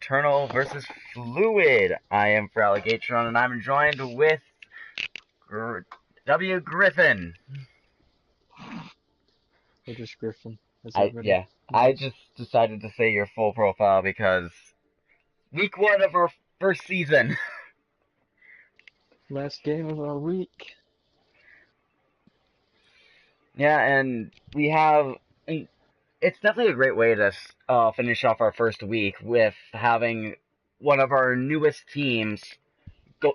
Nocturnal versus Fluid. I am Fraligatron, and I'm joined with W. Griffin. Or just Griffin, as I everybody knows. just decided to say your full profile because week 1 of our first season. Last game of our week. Yeah, and we have. It's definitely a great way to finish off our first week with having one of our newest teams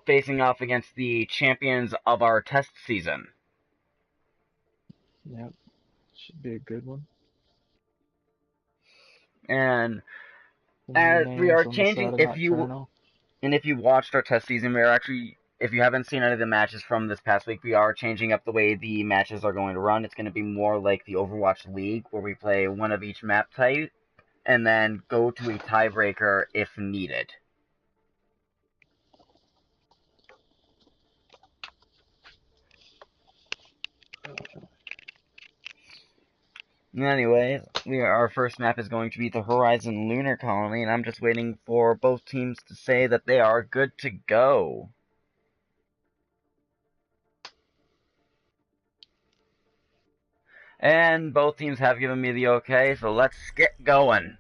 facing off against the champions of our test season. Yep, should be a good one. And The new as we names are on the changing, side of Nocturnal. if you watched our test season, we are actually, if you haven't seen any of the matches from this past week, we are changing up the way the matches are going to run. It's going to be more like the Overwatch League, where we play one of each map type and then go to a tiebreaker if needed. Anyways, our first map is going to be the Horizon Lunar Colony, and I'm just waiting for both teams to say that they are good to go. And both teams have given me the okay, so let's get going.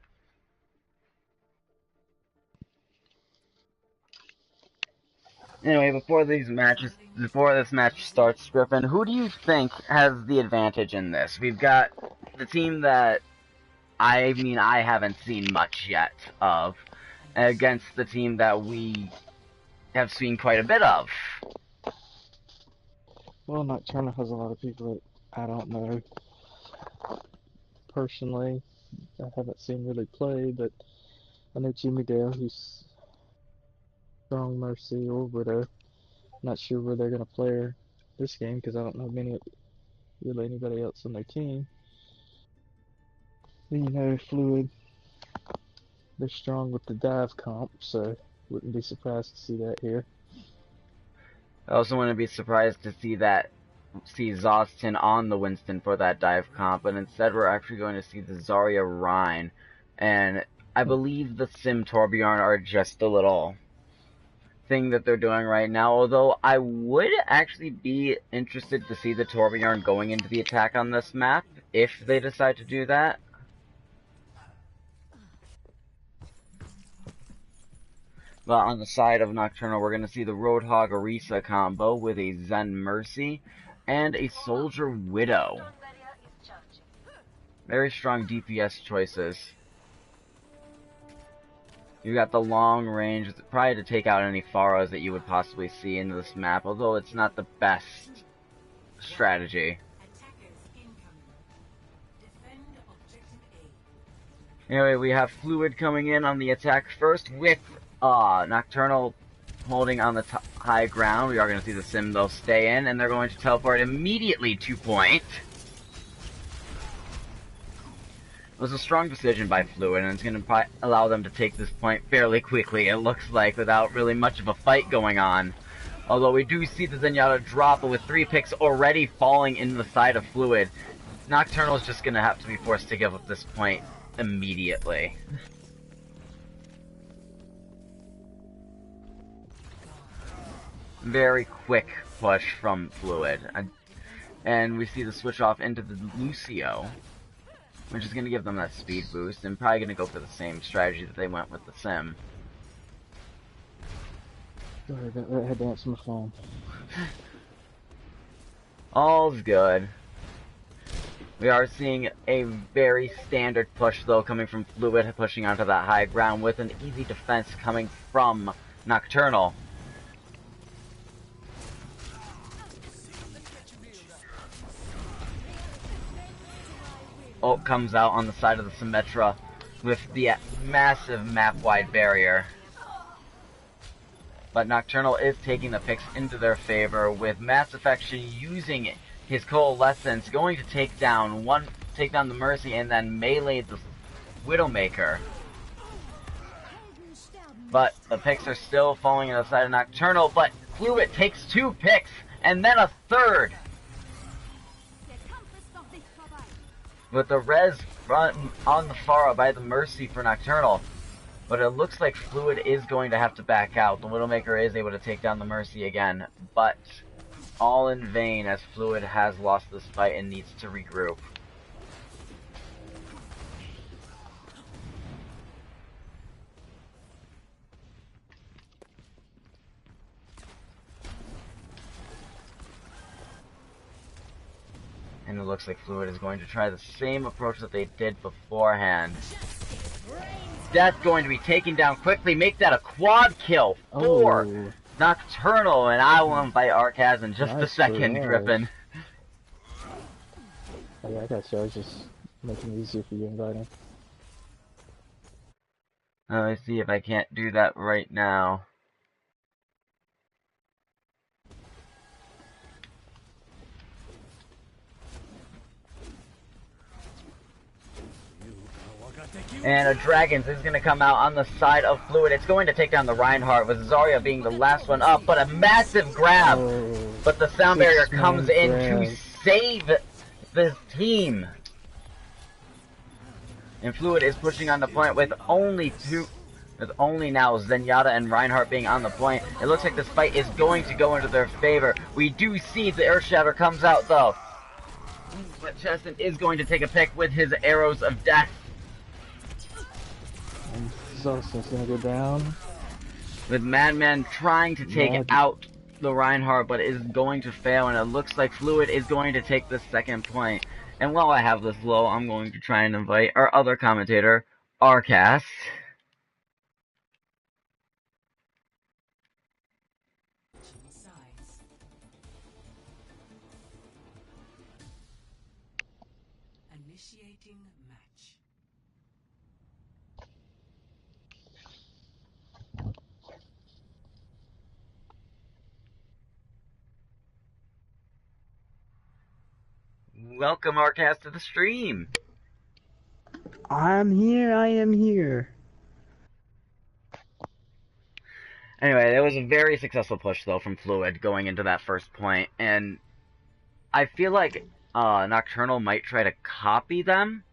Anyway, before this match starts, Griffin, who do you think has the advantage in this? We've got the team that I haven't seen much yet of, against the team that we have seen quite a bit of. Well, Nocturnal has a lot of people that I don't know personally. I haven't seen really play, but I know Jimmy Dale, who's strong Mercy or Widow. Not sure where they're going to play her this game because I don't know really anybody else on their team. Then you know Fluid, they're strong with the dive comp, so wouldn't be surprised to see that here. I also wouldn't be surprised to see Zostin on the Winston for that dive comp, but instead we're actually going to see the Zarya Rhine, and I believe the Sim Torbjorn are just a little thing that they're doing right now, although I would actually be interested to see the Torbjorn going into the attack on this map, if they decide to do that. But on the side of Nocturnal, we're going to see the Roadhog Orisa combo with a Zen Mercy and a Soldier Widow. Very strong DPS choices. You got the long range, probably to take out any Pharos that you would possibly see in this map, although it's not the best strategy. Anyway, we have Fluid coming in on the attack first with Nocturnal holding on the high ground. We are going to see the Sim, though, stay in, and they're going to teleport immediately to point. It was a strong decision by Fluid, and it's going to allow them to take this point fairly quickly, it looks like, without really much of a fight going on. Although we do see the Zenyatta drop, but with 3 picks already falling in the side of Fluid, Nocturnal is just going to have to be forced to give up this point immediately. Very quick push from Fluid. And we see the switch off into the Lucio, which is going to give them that speed boost, and probably going to go for the same strategy that they went with the Sim. Sorry, I had to answer my phone. All's good. We are seeing a very standard push, though, coming from Fluid, pushing onto that high ground with an easy defense coming from Nocturnal. Ult comes out on the side of the Symmetra with the massive map-wide barrier. But Nocturnal is taking the picks into their favor, with Mass Affection using his Coalescence, going to take down the Mercy and then melee the Widowmaker. But the picks are still falling on the side of Nocturnal, but Fluid takes 2 picks and then a third. With the res run on the Pharah by the Mercy for Nocturnal. But it looks like Fluid is going to have to back out. The Widowmaker is able to take down the Mercy again, but all in vain as Fluid has lost this fight and needs to regroup. And it looks like Fluid is going to try the same approach that they did beforehand. Death going to be taken down quickly, make that a quad kill for Nocturnal, and I will invite Arcaz in just a second, Griffin. Oh yeah, I got you. I was just making it easier for you inviting. Let me see if I can't do that right now. And a Dragons is going to come out on the side of Fluid. It's going to take down the Reinhardt, with Zarya being the last one up, but a massive grab. But the sound barrier comes in to save the team. And Fluid is pushing on the point with only now Zenyatta and Reinhardt being on the point. It looks like this fight is going to go into their favor. We do see the Earth Shatter comes out though. But Cheston is going to take a pick with his arrows of death. And Zostin's gonna go down. With Madman trying to take out the Reinhardt, but is going to fail, and it looks like Fluid is going to take the second point. And while I have this low, I'm going to try and invite our other commentator, Arcas. Initiating match. Welcome, Arcas, to the stream. I'm here, I am here. Anyway, it was a very successful push, though, from Fluid going into that first point, and I feel like Nocturnal might try to copy them,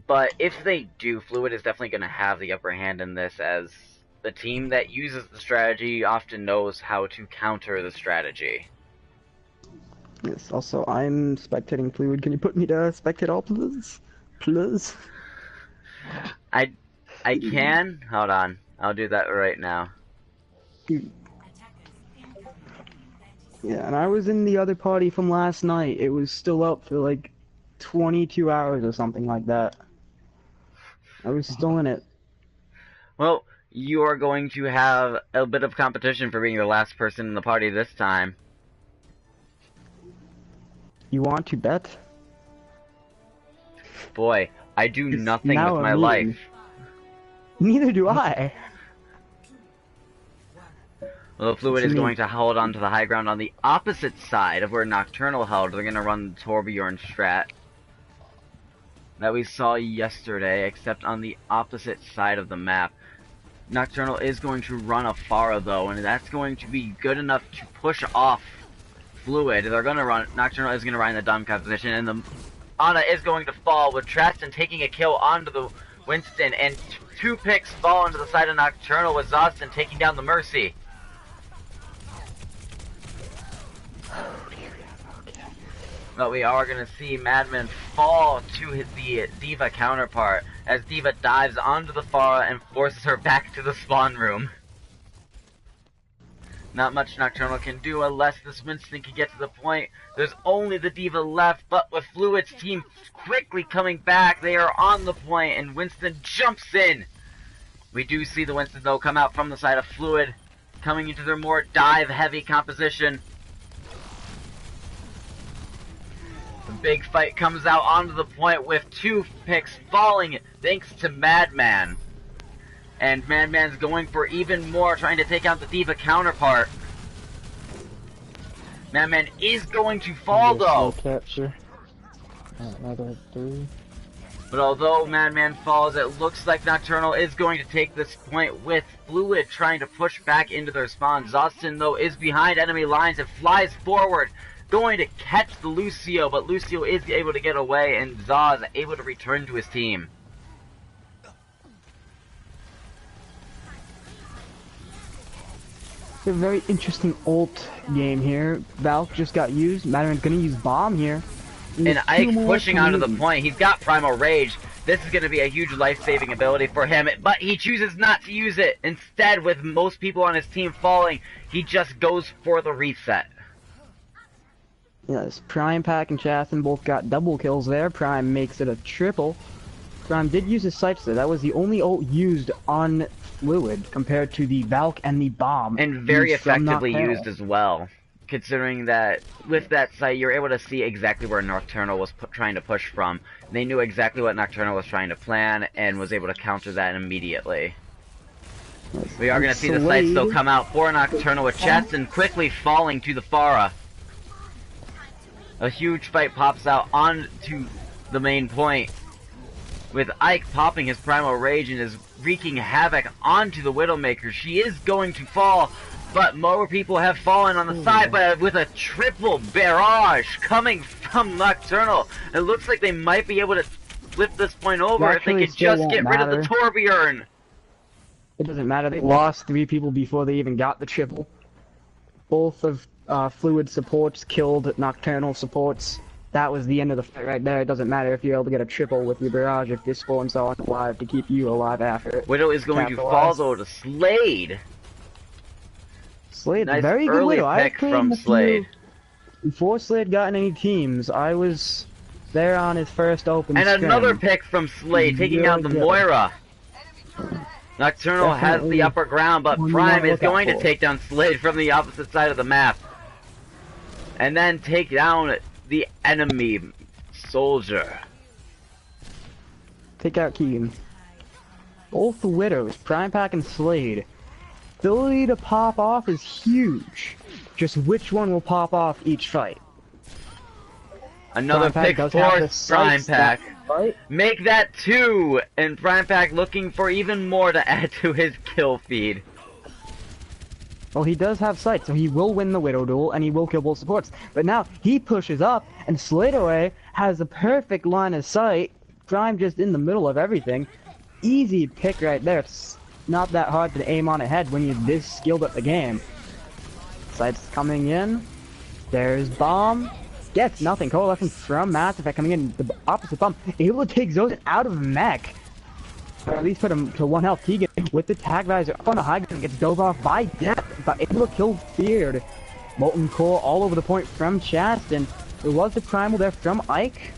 but if they do, Fluid is definitely going to have the upper hand in this, as the team that uses the strategy often knows how to counter the strategy. Yes, also, I'm spectating Fluid. Can you put me to spectate all, please? Please? I can? Hold on. I'll do that right now. Yeah, and I was in the other party from last night. It was still up for like 22 hours or something like that. I was still in it. Well, you are going to have a bit of competition for being the last person in the party this time. You want to bet? Boy, I do nothing with my life. Neither do I. Well, the Fluid is going to hold on to the high ground on the opposite side of where Nocturnal held. They're going to run the Torbjorn strat that we saw yesterday, except on the opposite side of the map. Nocturnal is going to run a Pharah, though, and that's going to be good enough to push off Fluid. They're going to run. Nocturnal is going to run the Domcap position, and the Ana is going to fall with Traston taking a kill onto the Winston, and two picks fall onto the side of Nocturnal with Zostin taking down the Mercy. But we are going to see Madman fall to the D.Va counterpart as D.Va dives onto the Pharah and forces her back to the spawn room. Not much Nocturnal can do unless this Winston can get to the point. There's only the D.Va left, but with Fluid's team quickly coming back, they are on the point, and Winston jumps in. We do see the Winston, though, come out from the side of Fluid, coming into their more dive-heavy composition. The big fight comes out onto the point with two picks falling thanks to Madman. And Madman's going for even more, trying to take out the D.Va counterpart. Madman is going to fall, though. Capture. Another 3. But although Madman falls, it looks like Nocturnal is going to take this point with Fluid trying to push back into their spawn. Zostin, though, is behind enemy lines and flies forward, going to catch the Lucio, but Lucio is able to get away, and Zaz able to return to his team. A very interesting ult game here. Valk just got used. Madden's gonna use bomb here. And Ike's pushing onto the point. He's got Primal Rage. This is going to be a huge life-saving ability for him, but he chooses not to use it. Instead, with most people on his team falling, he just goes for the reset. Yes, Prime Pack and Chasten both got double kills there. Prime makes it a triple. Prime did use his sights there. That was the only ult used on Fluid compared to the Valk and the bomb. And very effectively used as well. Considering that with that sight, you're able to see exactly where Nocturnal was trying to push from. They knew exactly what Nocturnal was trying to plan and was able to counter that immediately. Yes. We are going to see the sight still come out for Nocturnal with Chasten quickly falling to the Pharah. A huge fight pops out onto the main point with Ike popping his Primal Rage and is wreaking havoc onto the Widowmaker. She is going to fall, but more people have fallen on the side, but with a triple barrage coming from Nocturnal. It looks like they might be able to flip this point over if they could just get rid of the Torbjorn. It doesn't matter. They lost 3 people before they even got the triple. Both of Fluid supports killed Nocturnal supports. That was the end of the fight right there. It doesn't matter if you're able to get a triple with your barrage if this spawns on alive to keep you alive after it. Widow is going to fall though to Slade. Slade, nice very good early Widow. pick from Slade. Before Slade got in any teams, I was there on his first open and scrim. Another pick from Slade, taking out the Moira. Nocturnal has the upper ground, but Prime is going to take down Slade from the opposite side of the map. And then take down the enemy soldier. Take out Keegan. Both the Widows, Prime Pack and Slade. Ability to pop off is huge. Just which one will pop off each fight? Another pick for Prime Pack. Make that 2, and Prime Pack looking for even more to add to his kill feed. Well, he does have sight, so he will win the Widow duel, and he will kill both supports. But now, he pushes up, and Sladeaway has a perfect line of sight. Prime just in the middle of everything. Easy pick right there. It's not that hard to aim on a head when you're this skilled at the game. Sight's coming in. There's Bomb. Gets nothing. Coalescence from Mass Effect coming in. The opposite Bomb. Able to take Zosen out of mech. Or at least put him to 1 health. Keegan with the tag visor up on the high ground gets dove off by Death, but able to kill Feared. Molten Core all over the point from Chasten. There was the Primal there from Ike.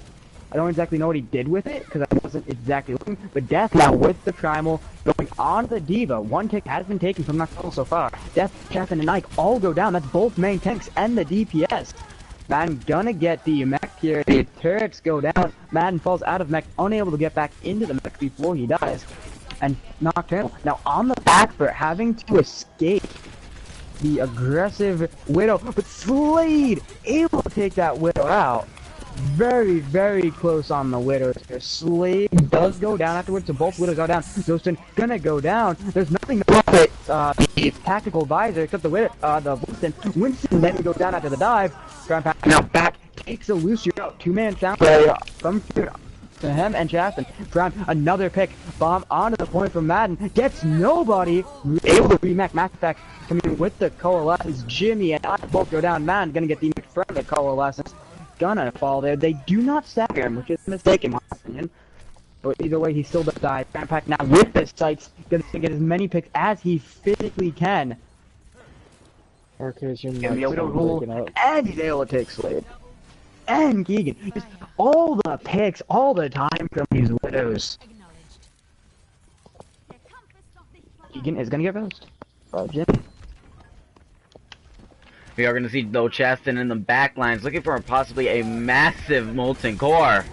I don't exactly know what he did with it, because I wasn't exactly looking, but Death now with the Primal going on the Diva. 1 tick has been taken from Nocturnal so far. Death, Chasten, and Ike all go down. That's both main tanks and the DPS. Madden gonna get the mech here. The turrets go down. Madden falls out of mech, unable to get back into the mech before he dies. And Nocturnal now on the back foot, having to escape the aggressive Widow. But Slade able to take that Widow out. Very, very close on the Widows here. Slade does go down afterwards, so both Widows are down. Zosten gonna go down. There's nothing to block it. The tactical visor except the Widow, the Winston. Winston then go down after the dive. Prime Pack now back takes a Lucio out. 2-man sound from to him and Chasten. Prime another pick. Bomb onto the point from Madden. Gets nobody. Able to remake Mass Effect coming in with the Coalescence. Jimmy and I both go down. Madden gonna get the from the Coalescence. Gonna fall there. They do not stagger him, which is a mistake in my opinion. But either way, he still does die. Prime Pack now with the sights, gonna get as many picks as he physically can. And he's able to take Slade. And Keegan. Just all the picks, all the time from these Widows. Keegan is gonna get first. Jimmy. We are going to see though Chasten in the back lines looking for possibly a massive Molten Core.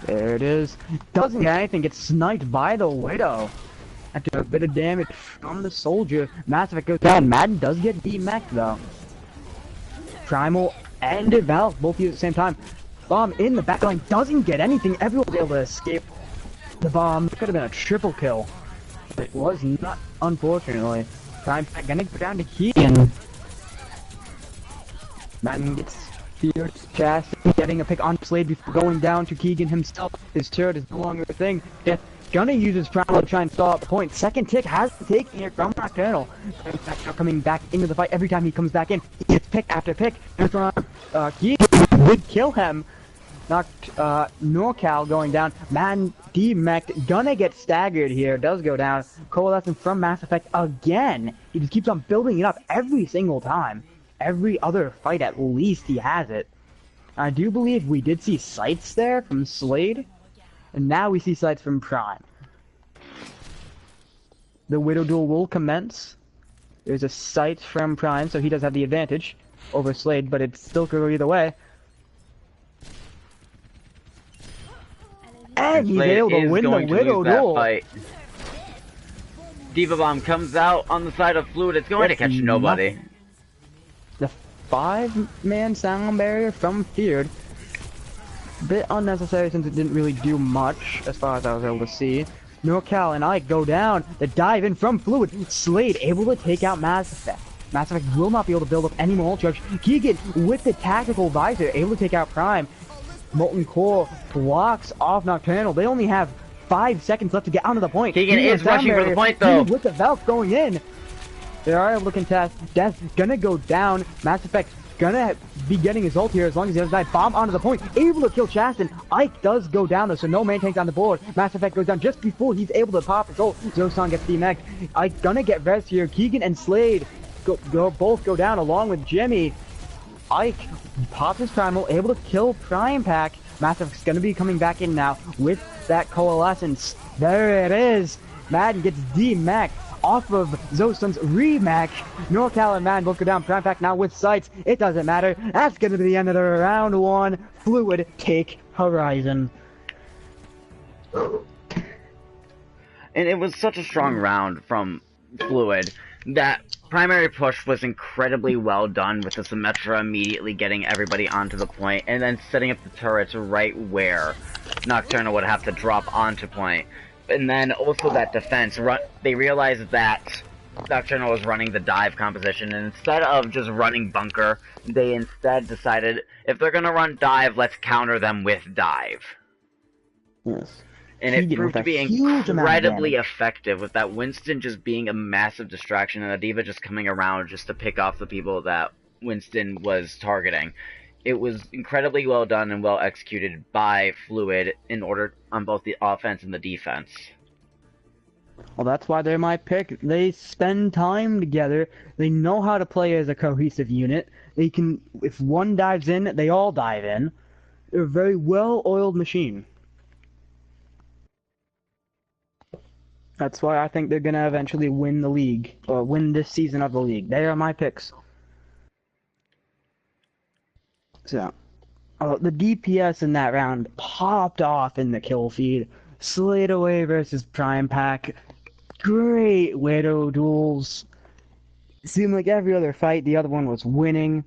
There it is. Doesn't get anything, gets sniped by the Widow. After a bit of damage from the soldier, Mass Effect goes down. Madden does get demeched though. Primal and Valve both use at the same time. Bomb in the back line doesn't get anything. Everyone's able to escape the bomb. It could have been a triple kill. It was not, unfortunately. Prime Pack gonna go down to Keegan. Madden gets feared. Chasten getting a pick on Slade before going down to Keegan himself. His turret is no longer a thing. Death gonna use his Primal to try and stall out the point. Second tick has taken here from Nocturnal. Coming back into the fight every time he comes back in. He gets pick after pick. He would kill him. NorCal going down. Man, D-Mech gonna get staggered here. Does go down. Coalescence from Mass Effect again. He just keeps on building it up every single time. Every other fight at least he has it. I do believe we did see sights there from Slade. And now we see sights from Prime. The Widow duel will commence. There's a sight from Prime, so he does have the advantage over Slade, but it still could go either way. And he's able to win the Widow duel. Fight. Diva Bomb comes out on the side of Fluid. It's going to catch nobody. The 5-man sound barrier from Feared. Bit unnecessary since it didn't really do much as far as I was able to see. NorCal and Ike go down. The dive in from Fluid. Slade able to take out Mass Effect. Mass Effect will not be able to build up any more charge. Keegan with the tactical visor able to take out Prime. Molten Core blocks off Nocturnal. They only have 5 seconds left to get onto the point. Keegan is rushing for the point though. With the Valk going in. They are able to contest. Death gonna go down. Mass Effect gonna be getting his ult here as long as he doesn't die. Bomb onto the point. Able to kill Chastin. Ike does go down though, so no main tanks on the board. Mass Effect goes down just before he's able to pop his ult. Zosan gets DMA'd. Ike gonna get res here. Keegan and Slade both go down along with Jimmy. Ike pops his Primal, able to kill Prime Pack. Mass Effect's gonna be coming back in now with that Coalescence. There it is. Madden gets DMA'd off of Zosun's rematch. NorCal and Madden both go down. Prime Pack now with sights. It doesn't matter. That's gonna be the end of the round 1. Fluid take Horizon. And it was such a strong round from Fluid. That primary push was incredibly well done with the Symmetra immediately getting everybody onto the point and then setting up the turrets right where Nocturnal would have to drop onto point. And then also that defense, they realized that Nocturnal was running the dive composition, and instead of just running bunker, they instead decided, if they're gonna run dive, let's counter them with dive. Yes. And it proved to be incredibly effective, with that Winston just being a massive distraction and a Diva just coming around just to pick off the people that Winston was targeting. It was incredibly well done and well executed by Fluid in order on both the offense and the defense. Well, that's why they're my pick. They spend time together. They know how to play as a cohesive unit. They can, if one dives in, they all dive in. They're a very well-oiled machine. That's why I think they're gonna eventually win the league, or win this season of the league. They are my picks. So, the DPS in that round popped off in the kill feed. Slade away versus Prime Pack. Great Widow duels. It seemed like every other fight, the other one was winning.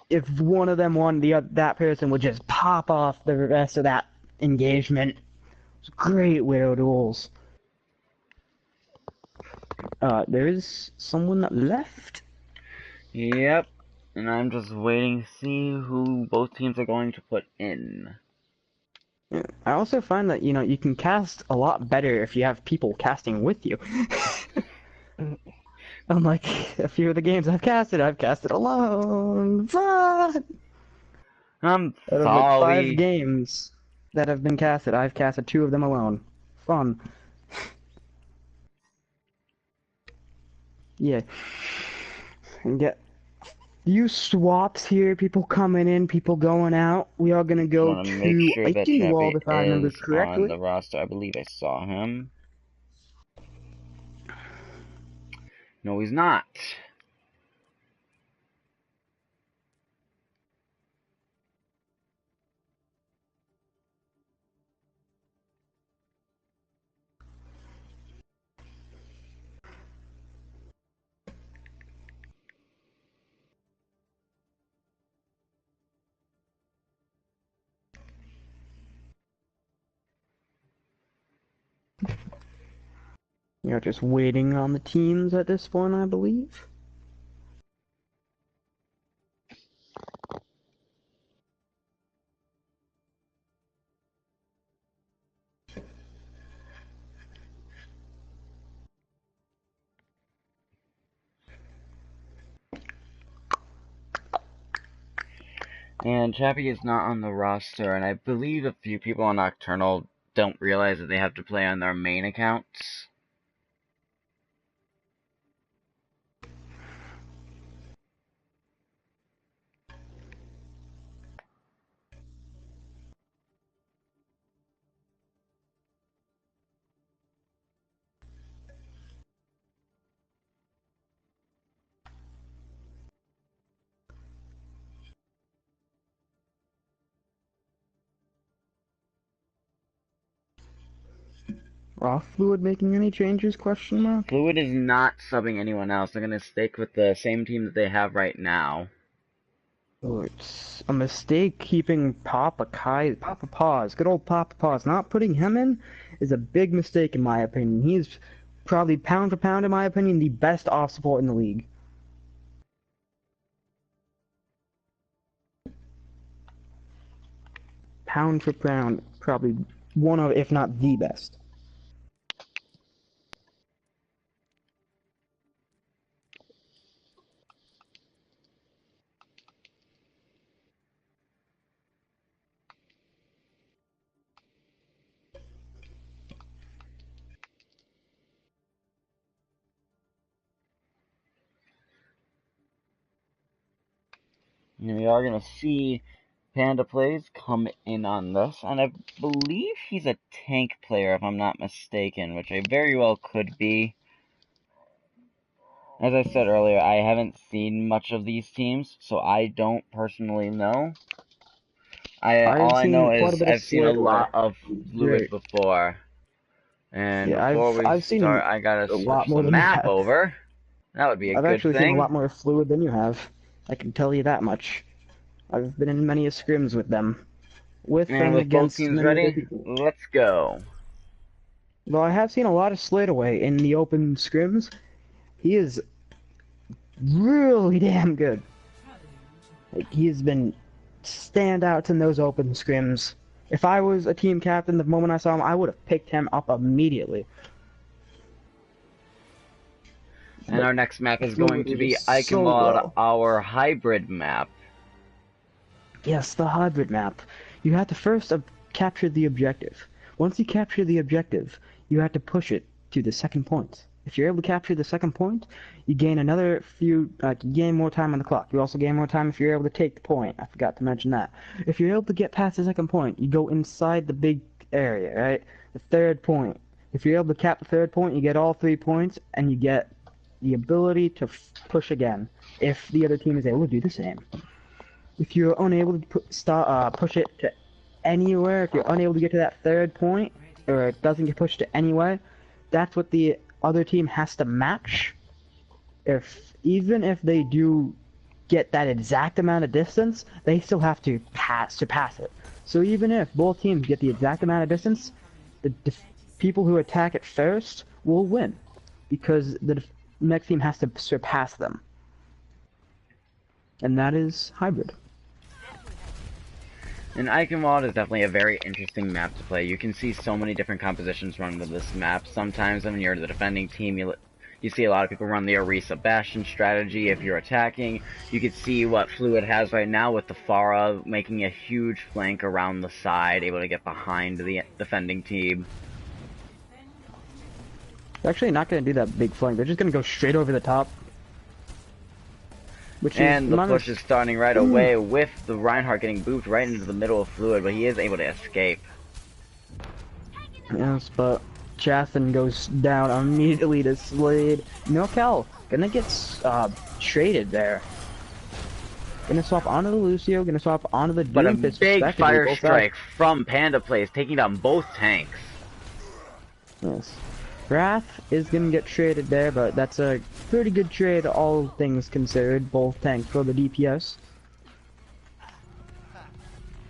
If one of them won, that person would just pop off the rest of that engagement. It was great Widow duels. There is someone that left. Yep. And I'm just waiting to see who both teams are going to put in. I also find that, you can cast a lot better if you have people casting with you. Unlike a few of the games I've casted alone. Fun! I'm Out of sorry. 5 games that have been casted, I've casted 2 of them alone. Fun. Yeah. And get few swaps here, people coming in, people going out. We are gonna go to Eichenwald, if I remember correctly. On the roster, I believe I saw him. No, he's not. You're just waiting on the teams at this point, I believe. And Chappie is not on the roster, and I believe a few people on Nocturnal don't realize that they have to play on their main accounts. Raw Fluid making any changes? Question mark. Fluid is not subbing anyone else. They're going to stick with the same team that they have right now. Oh, it's a mistake keeping Papa Paws, good old Papa Paws, not putting him in is a big mistake in my opinion. He's probably pound for pound, in my opinion, the best off support in the league. Pound for pound, probably one of, if not the best. And we are going to see Panda Plays come in on this, and I believe he's a tank player, if I'm not mistaken, which I very well could be. As I said earlier, I haven't seen much of these teams, so I don't personally know. All I know is I've seen a lot of Fluid before. And yeah, before we I've seen start, I gotta switch the than map over. That would be a I've good actually thing. seen a lot more Fluid than you have. I can tell you that much. I've been in many a scrims with them. With And with both teams ready, let's go. Though I have seen a lot of Slateaway in the open scrims, he is really damn good. Like, he has been standouts in those open scrims. If I was a team captain the moment I saw him, I would have picked him up immediately. And our next map is going to be Eichenwald, our hybrid map. Yes, the hybrid map. You have to first capture the objective. Once you capture the objective, you have to push it to the second point. If you're able to capture the second point, you gain another few, you gain more time on the clock. You also gain more time if you're able to take the point. I forgot to mention that. If you're able to get past the second point, you go inside the big area, right? The third point. If you're able to cap the third point, you get all 3 points, and you get the ability to push again, if the other team is able to do the same. If you're unable to push it to anywhere, if you're unable to get to that third point, or it doesn't get pushed to anywhere, that's what the other team has to match. Even if they do get that exact amount of distance, they still have to surpass it. So even if both teams get the exact amount of distance, the people who attack it first will win, because the next team has to surpass them. And that is hybrid. And Eichenwald is definitely a very interesting map to play. You can see so many different compositions run with this map. Sometimes when you're the defending team, you see a lot of people run the Orisa Bastion strategy. If you're attacking, you can see what Fluid has right now with the Pharah making a huge flank around the side, able to get behind the defending team. They're actually not going to do that big flank. They're just going to go straight over the top. And the push is starting right away with the Reinhardt getting booped right into the middle of Fluid, but he is able to escape. Yes, but Jathan goes down immediately to Slade. Nocturnal gonna get traded there. Gonna swap onto the Lucio, gonna swap onto the Doom. But a big fire strike from Panda Plays, taking down both tanks. Yes. Wrath is gonna get traded there, but that's a pretty good trade, all things considered. Both tanks for the DPS.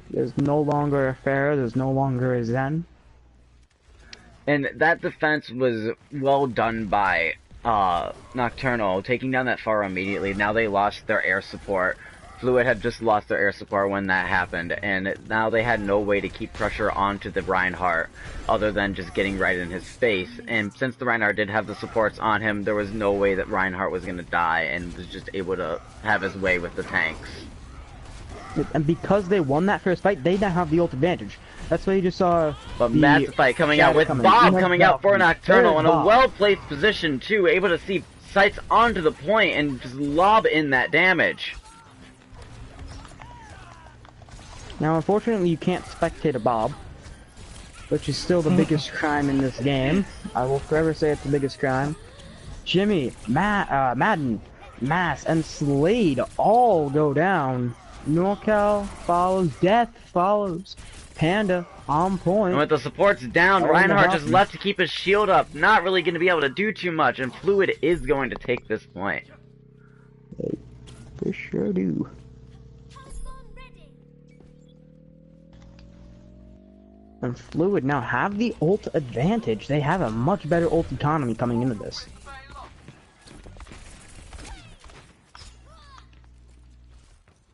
There's no longer a Pharah, there's no longer a Zen. And that defense was well done by Nocturnal, taking down that Pharah immediately. Now they lost their air support. Fluid had just lost their air support when that happened, and now they had no way to keep pressure onto the Reinhardt other than just getting right in his face. And since the Reinhardt did have the supports on him, there was no way that Reinhardt was going to die and was just able to have his way with the tanks. And because they won that first fight, they now have the ult advantage. That's why you just saw. But massive fight coming out with Bob coming out for Nocturnal in a well-placed position too, able to see sights onto the point and just lob in that damage. Now, unfortunately, you can't spectate a Bob, which is still the biggest crime in this game. I will forever say it's the biggest crime. Jimmy, Madden, Mass, and Slade all go down. NorCal follows, Death follows, Panda on point. And with the supports down, Reinhardt just left to keep his shield up. Not really going to be able to do too much, and Fluid is going to take this point. They sure do. And Fluid now have the ult advantage. They have a much better ult economy coming into this.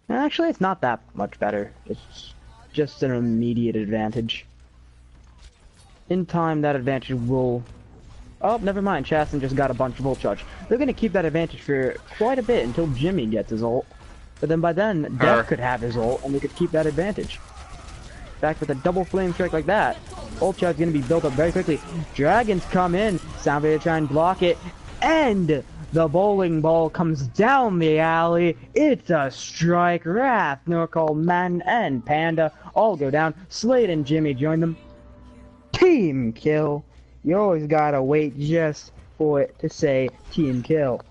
Actually, it's not that much better. It's just an immediate advantage. In time, that advantage will... Oh, never mind. Chasten just got a bunch of ult charge. They're going to keep that advantage for quite a bit until Jimmy gets his ult. But then by then, Death could have his ult, and they could keep that advantage. In fact, with a double flame strike like that, ult charge is going to be built up very quickly. Dragons come in. Soundwave try and block it. And... the bowling ball comes down the alley. It's a strike. Wrath, NorCal, Man, and Panda all go down. Slade and Jimmy join them. Team kill. You always gotta wait just for it to say team kill.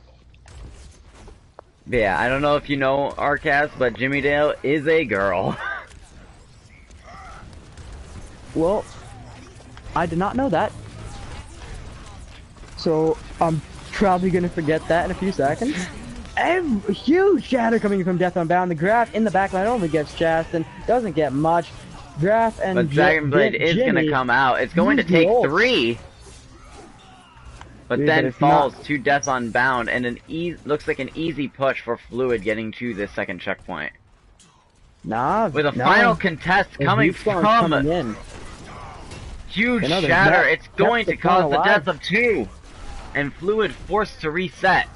Yeah, I don't know if you know Arcas, but Jimmy Dale is a girl. Well, I did not know that. So, probably gonna forget that in a few seconds. Huge shatter coming from Death Unbound. The Graph in the backline only gets Chasten, doesn't get much. Graph and but Dragonblade is gonna come out. It's going to take 3, but then falls to Death Unbound, and looks like an easy push for Fluid getting to the second checkpoint. With a final contest coming from huge shatter, it's going to cause the death of 2. And Fluid forced to reset.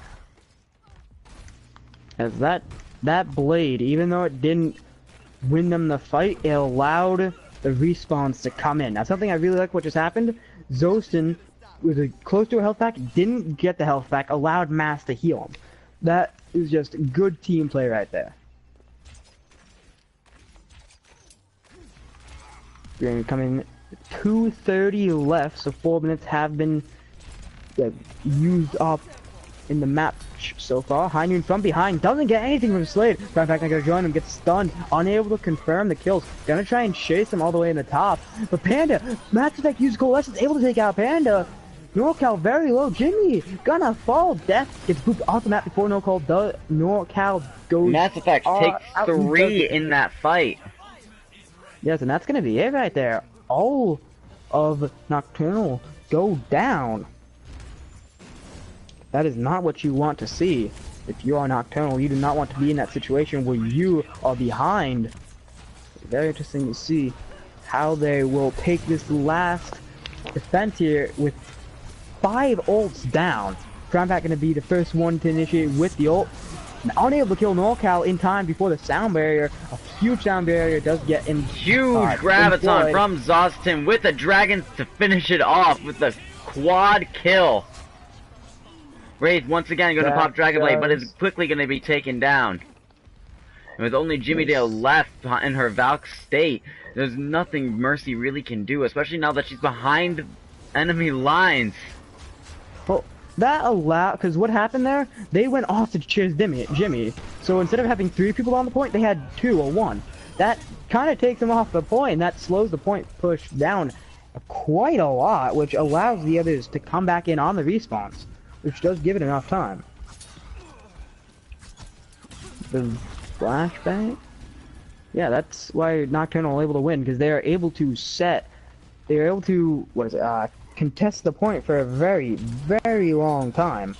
As that blade, even though it didn't win them the fight, it allowed the respawns to come in. Now, something I really like what just happened, Zostin was close to a health pack, didn't get the health pack, allowed Mass to heal him. That is just good team play right there. We're coming 2:30 left, so 4 minutes have been used up in the match so far. High Noon from behind doesn't get anything from Slade. In fact, not gonna join him, gets stunned, unable to confirm the kills. Gonna try and chase him all the way in the top. But Panda, Mass Effect used Coalescence, able to take out Panda. NorCal very low. Jimmy gonna fall. Death gets pooped off the map before NorCal goes. Mass Effect takes 3 in that fight. Yes, and that's gonna be it right there. All of Nocturnal go down. That is not what you want to see. If you are Nocturnal, you do not want to be in that situation where you are behind. Very interesting to see how they will take this last defense here with 5 ults down. Crownpack going to be the first one to initiate with the ult. And unable to kill NorCal in time before the sound barrier. A huge sound barrier does get in. Huge graviton from Zostin with the dragons to finish it off with the quad kill. Wraith once again going to pop Dragonblade, but is quickly going to be taken down. And with only Jimmy Dale left in her Valk state, there's nothing Mercy really can do, especially now that she's behind enemy lines. Well, that allowed, because what happened there, they went off to chase Jimmy. So instead of having 3 people on the point, they had 2 or 1. That kind of takes them off the point, and that slows the point push down quite a lot, which allows the others to come back in on the respawns, which does give it enough time. The flashbang? Yeah, that's why Nocturnal are able to win, because they are able to contest the point for a very, very long time.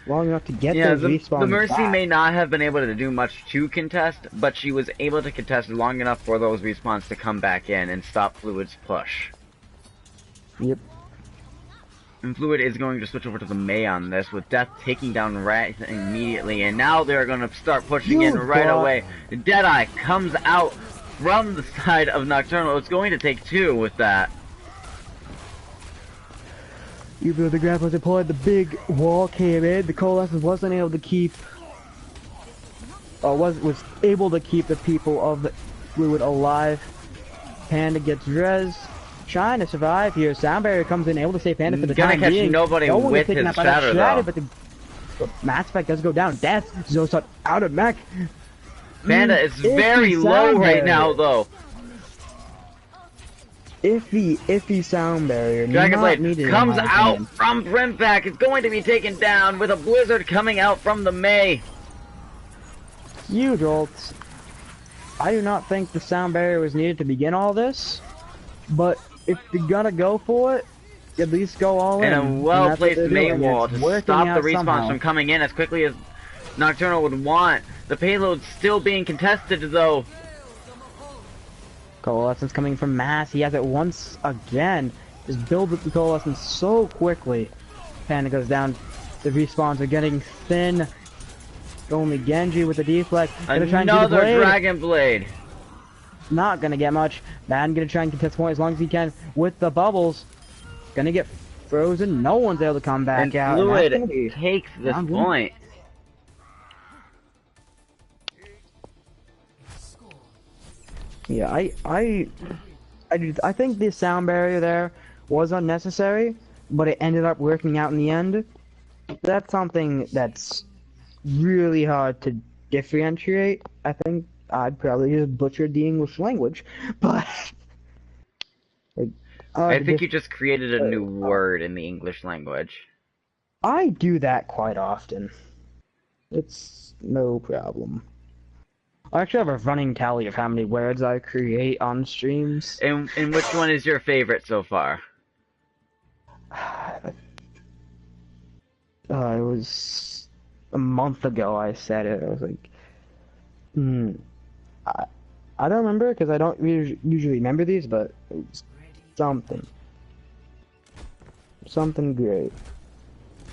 Long enough to get those respawns the Mercy back. may not have been able to do much to contest, but she was able to contest long enough for those respawns to come back in and stop Fluid's push. Yep. And Fluid is going to switch over to the Mei on this, with Death taking down Rat immediately, and now they're going to start pushing in right away. Deadeye comes out from the side of Nocturnal. It's going to take two with that. Even though the grapple was deployed, the big wall came in. The Coalescence wasn't able to keep, was able to keep the people of the Fluid alive. Panda gets res, trying to survive here. Sound Barrier comes in, able to save Panda for the time being. Nobody with his shatter though. But the Mass Effect does go down. Death, Zosat out of mech. Panda is very low right now though. Iffy Sound Barrier. Dragonblade comes out from Brimpack. It's going to be taken down with a blizzard coming out from the Mei. Huge ults. I do not think the Sound Barrier was needed to begin all this, but if you're gonna go for it, at least go all in. And a well-placed main wall to stop the respawns from coming in as quickly as Nocturnal would want. The payload's still being contested though. Coalescence coming from Mass. He has it once again. Just build up the Coalescence so quickly. Panda goes down. The respawns are getting thin. Only Genji with the deflect. Another Dragon Blade. Not gonna get much. Man gonna try and contest point as long as he can with the bubbles. Gonna get frozen. No one's able to come back out. Fluid takes this point. Yeah, I think the Sound Barrier there was unnecessary, but it ended up working out in the end. That's something that's really hard to differentiate. I think I'd probably just butchered the English language, but I think you just created a new word in the English language. I do that quite often. It's no problem. I actually have a running tally of how many words I create on streams. And which one is your favorite so far? It was a month ago I said it. I was like, I don't remember because I don't usually remember these, but it was something great.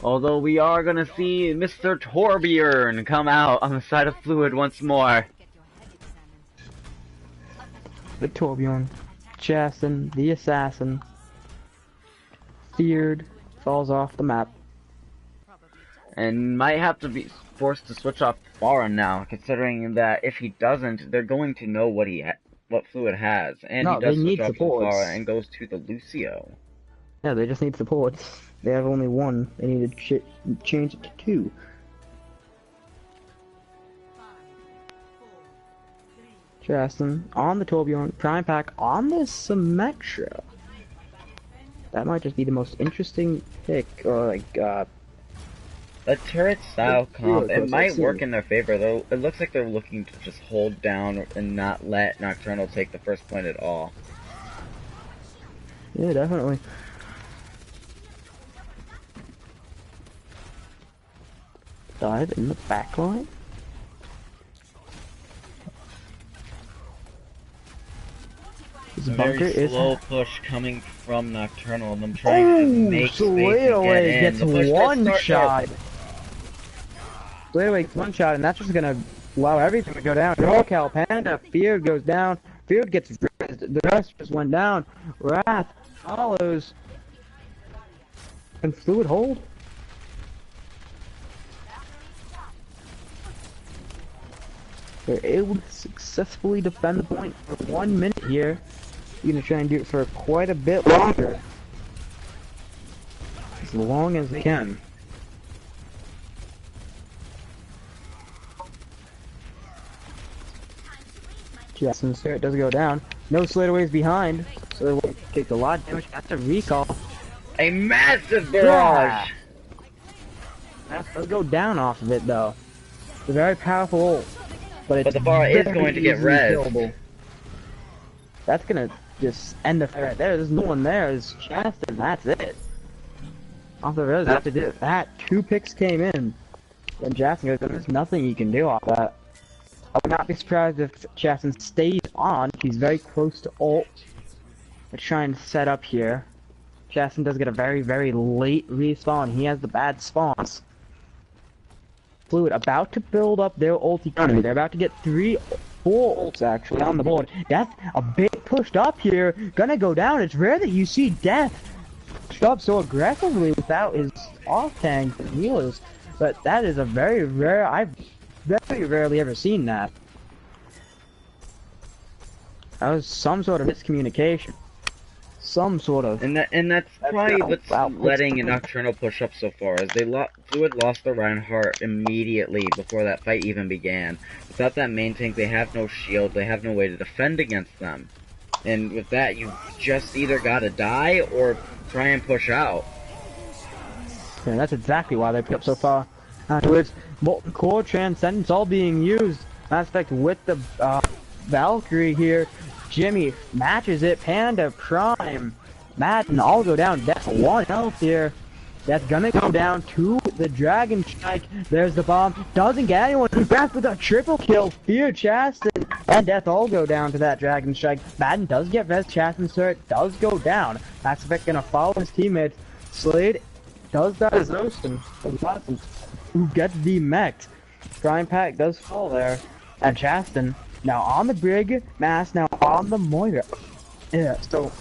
Although we are gonna see Mr. Torbjorn come out on the side of Fluid once more. The Torbjorn, Chastin, the assassin, feared, falls off the map. And might have to be forced to switch off Pharah now, considering that if he doesn't, they're going to know what Fluid has. And no, he does they need switch off supports. Pharah and goes to the Lucio. Yeah, they just need supports. They have only one. They need to change it to 2. Chastin on the Torbjorn, Prime Pack on the Symmetra. That might just be the most interesting pick, or like, a turret style comp, it might work in their favor though. It looks like they're looking to just hold down and not let Nocturnal take the first point at all. Yeah, definitely. Dive in the back line. It's a very slow push coming from Nocturnal, them trying to make space and get in. Gets one shot. Sladeaway gets one shot, and that's just gonna allow everything to go down. NorCal, Panda, Feared goes down. Feared gets rizzed. The rest just went down. Wrath follows. Can Fluid hold? They're able to successfully defend the point for 1 minute here. You're gonna try and do it for quite a bit longer. As long as they can. Jason's spirit does go down. No Sladeaways behind, so it takes a lot of damage. That's a recall. A massive barrage! That does go down off of it though. It's a very powerful ult. But the bar is going to get rezzed. That's gonna just end the fight right there. There's no one there. It's Chastin. That's it. Off the res, after that, 2 picks came in. Then Chastin goes, there's nothing you can do off that. I would not be surprised if Chastin stays on. He's very close to ult. Let's try and set up here. Chaston does get a very, very late respawn. He has the bad spawns. Fluid about to build up their ult economy. They're about to get 4 ults actually on the board. Death a bit pushed up here. Gonna go down. It's rare that you see Death pushed up so aggressively without his off tank healers. But that is a very rare. I've very rarely ever seen that. That was some sort of miscommunication. Some sort of. And that's probably what's letting Nocturnal push up so far, as Fluid lost the Reinhardt immediately before that fight even began. Without that main tank, they have no shield, they have no way to defend against them. And with that, you just either gotta die or try and push out. Yeah, that's exactly why they picked up so far. Afterwards, Molten Core Transcendence all being used. Aspect with the Valkyrie here. Jimmy matches it. Panda Prime. Madden all go down. That's 1 health here. That's gonna go down to the Dragon Strike. There's the bomb. Doesn't get anyone. Back with a triple kill. Fear Chaston and Death all go down to that Dragon Strike. Madden does get res. Chaston's turret does go down. Mass Effect gonna follow his teammates. Slade does that as Ocean. Who gets demeched. Prime Pack does fall there. And Chaston now on the Brig. Mass now on the Moira. Yeah, so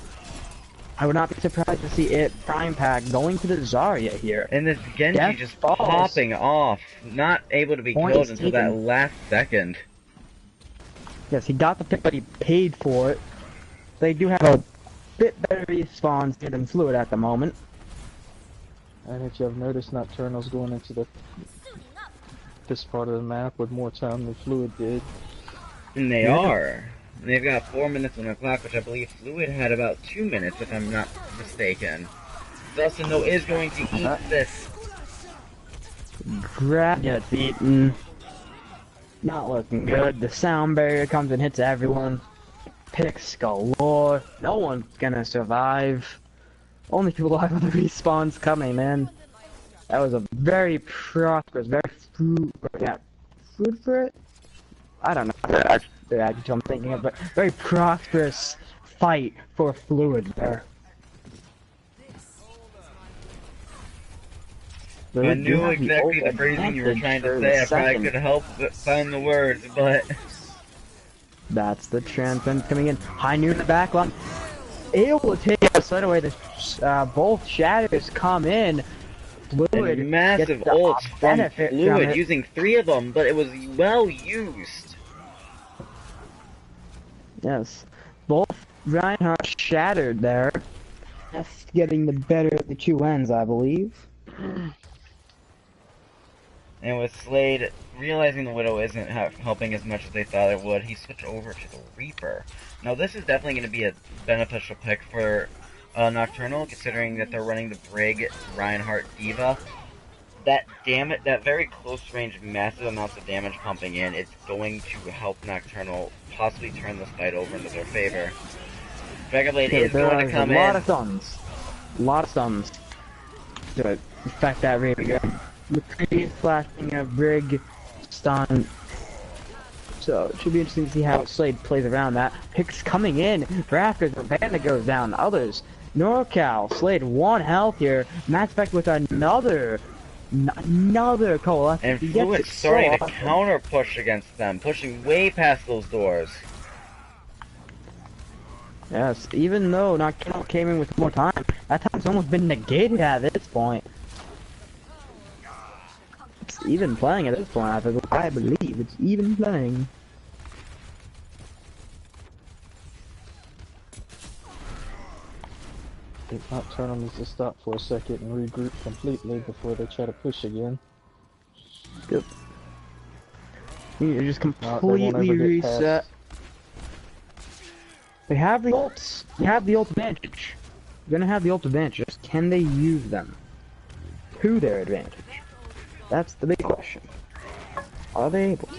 I would not be surprised to see it Prime Pack going to the Zarya here. And this Genji Death just falls. popping off, not able to be Point killed is until that taken. last second. Yes, he got the pick, but he paid for it. They do have a bit better respawns here than Fluid at the moment. And if you have noticed, Nocturnal's going into this part of the map with more time than Fluid did. And they Yeah. are. And they've got 4 minutes on the clock, which I believe Fluid had about 2 minutes, if I'm not mistaken. Dustin, though, is going to eat this. Grab gets eaten. Not looking good. The sound barrier comes and hits everyone. Picks galore. No one's gonna survive. Only people alive on the respawns coming, man. That was a very prosperous, very fruit for it? I don't know the adjective I'm thinking of, but very prosperous fight for Fluid there. I knew exactly the phrasing you were trying to say. I probably could help find the words, but That's the Transcend coming in. High noon in the back line. Able to take out straight away. Both Shatters come in. Fluid and massive gets the ults from benefit from Fluid, it. using 3 of them, but it was well used. Yes. Both Reinhardt shattered there. That's getting the better of the two ends, I believe. And with Slade realizing the Widow isn't helping as much as they thought it would, he switched over to the Reaper. Now this is definitely going to be a beneficial pick for Nocturnal, considering that they're running the Brig Reinhardt Diva. That very close range, massive amounts of damage pumping in, it's going to help Nocturnal possibly turn this fight over into their favor. Dragonblade is going to come in. A lot of stuns. A lot of stuns. To affect that Reaper. The previous flashing a Brig stun. So it should be interesting to see how Slade plays around that. Picks coming in. Rafters, the Bandit goes down. Others. NorCal, Slade 1 health here. Mass Effect with another coalescence. And Fluid's starting to counter push against them, pushing way past those doors. Yes, even though Nocturnal came in with more time, that time's almost been negated at this point. It's even playing at this point, I believe it's even playing. Nocturnal needs to stop for a second and regroup completely before they try to push again. Yep. You just They won't completely ever get reset. past. They have the ults. They have the ult advantage. They're gonna have the ult advantage. Just can they use them to their advantage? That's the big question. Are they able to?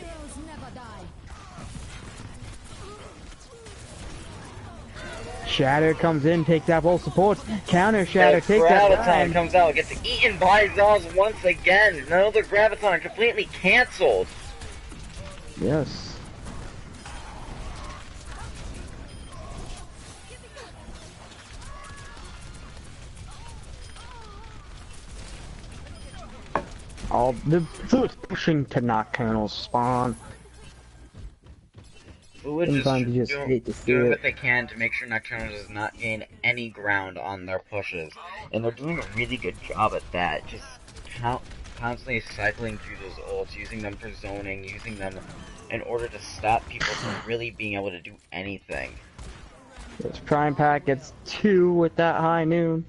Shatter comes in, takes out both supports. Counter Shatter takes out Graviton Ryan. comes out, gets eaten by Zaz once again. Another Graviton completely cancelled. Yes. All the Fluid's pushing to Nocturnal's spawn. Fluid Sometimes you just hate to see doing it. what they can to make sure Nocturnal does not gain any ground on their pushes. And they're doing a really good job at that. Just constantly cycling through those ults, using them for zoning, using them in order to stop people from really being able to do anything. This Prime Pack gets 2 with that high noon.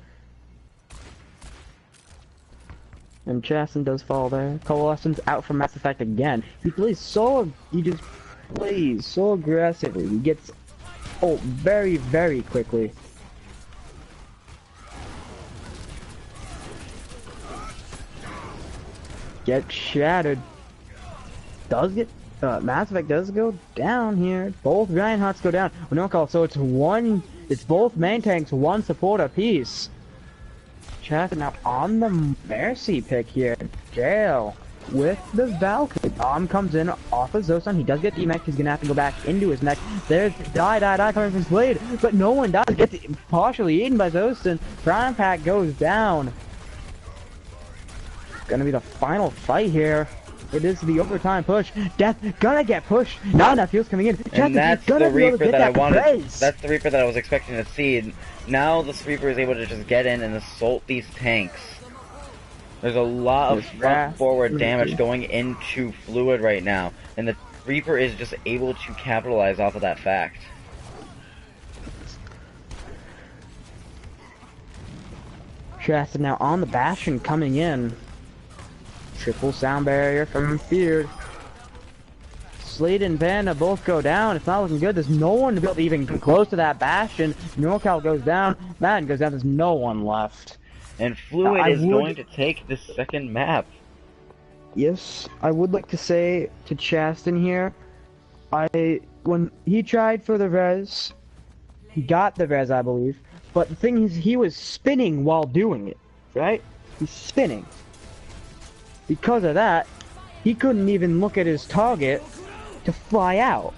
And Chastin does fall there. Coalescence out from Mass Effect again. He just plays so aggressively. He gets ult very, very quickly. Gets shattered. Mass Effect does go down here. Both Reinhardts go down. Well, no call, so it's both main tanks, one support apiece. Chastin now on the Mercy pick here. Jail with the Valkyrie. Bomb comes in off of Zosan. He does get demech. He's gonna have to go back into his mech. There's die coming from Slade, but no one dies. Gets partially eaten by Zosan. Prime Pack goes down. It's gonna be the final fight here. It is the overtime push. Death gonna get pushed. Now that feels coming in. And that's the Reaper that I wanted. That's the Reaper that I was expecting to see. Now this Reaper is able to just get in and assault these tanks. There's a lot of front forward damage going into Fluid right now, and the Reaper is just able to capitalize off of that fact. Chastin now on the Bastion coming in. Triple sound barrier from Feared. Slade and Panda both go down. It's not looking good. There's no one to be able to even come close to that Bastion. NorCal goes down. Madden goes down. There's no one left. And Fluid is going to take the second map. Yes, I would like to say to Chastin here, when he tried for the res, he got the res, I believe. But the thing is, he was spinning while doing it, right? He's spinning. Because of that, he couldn't even look at his target to fly out.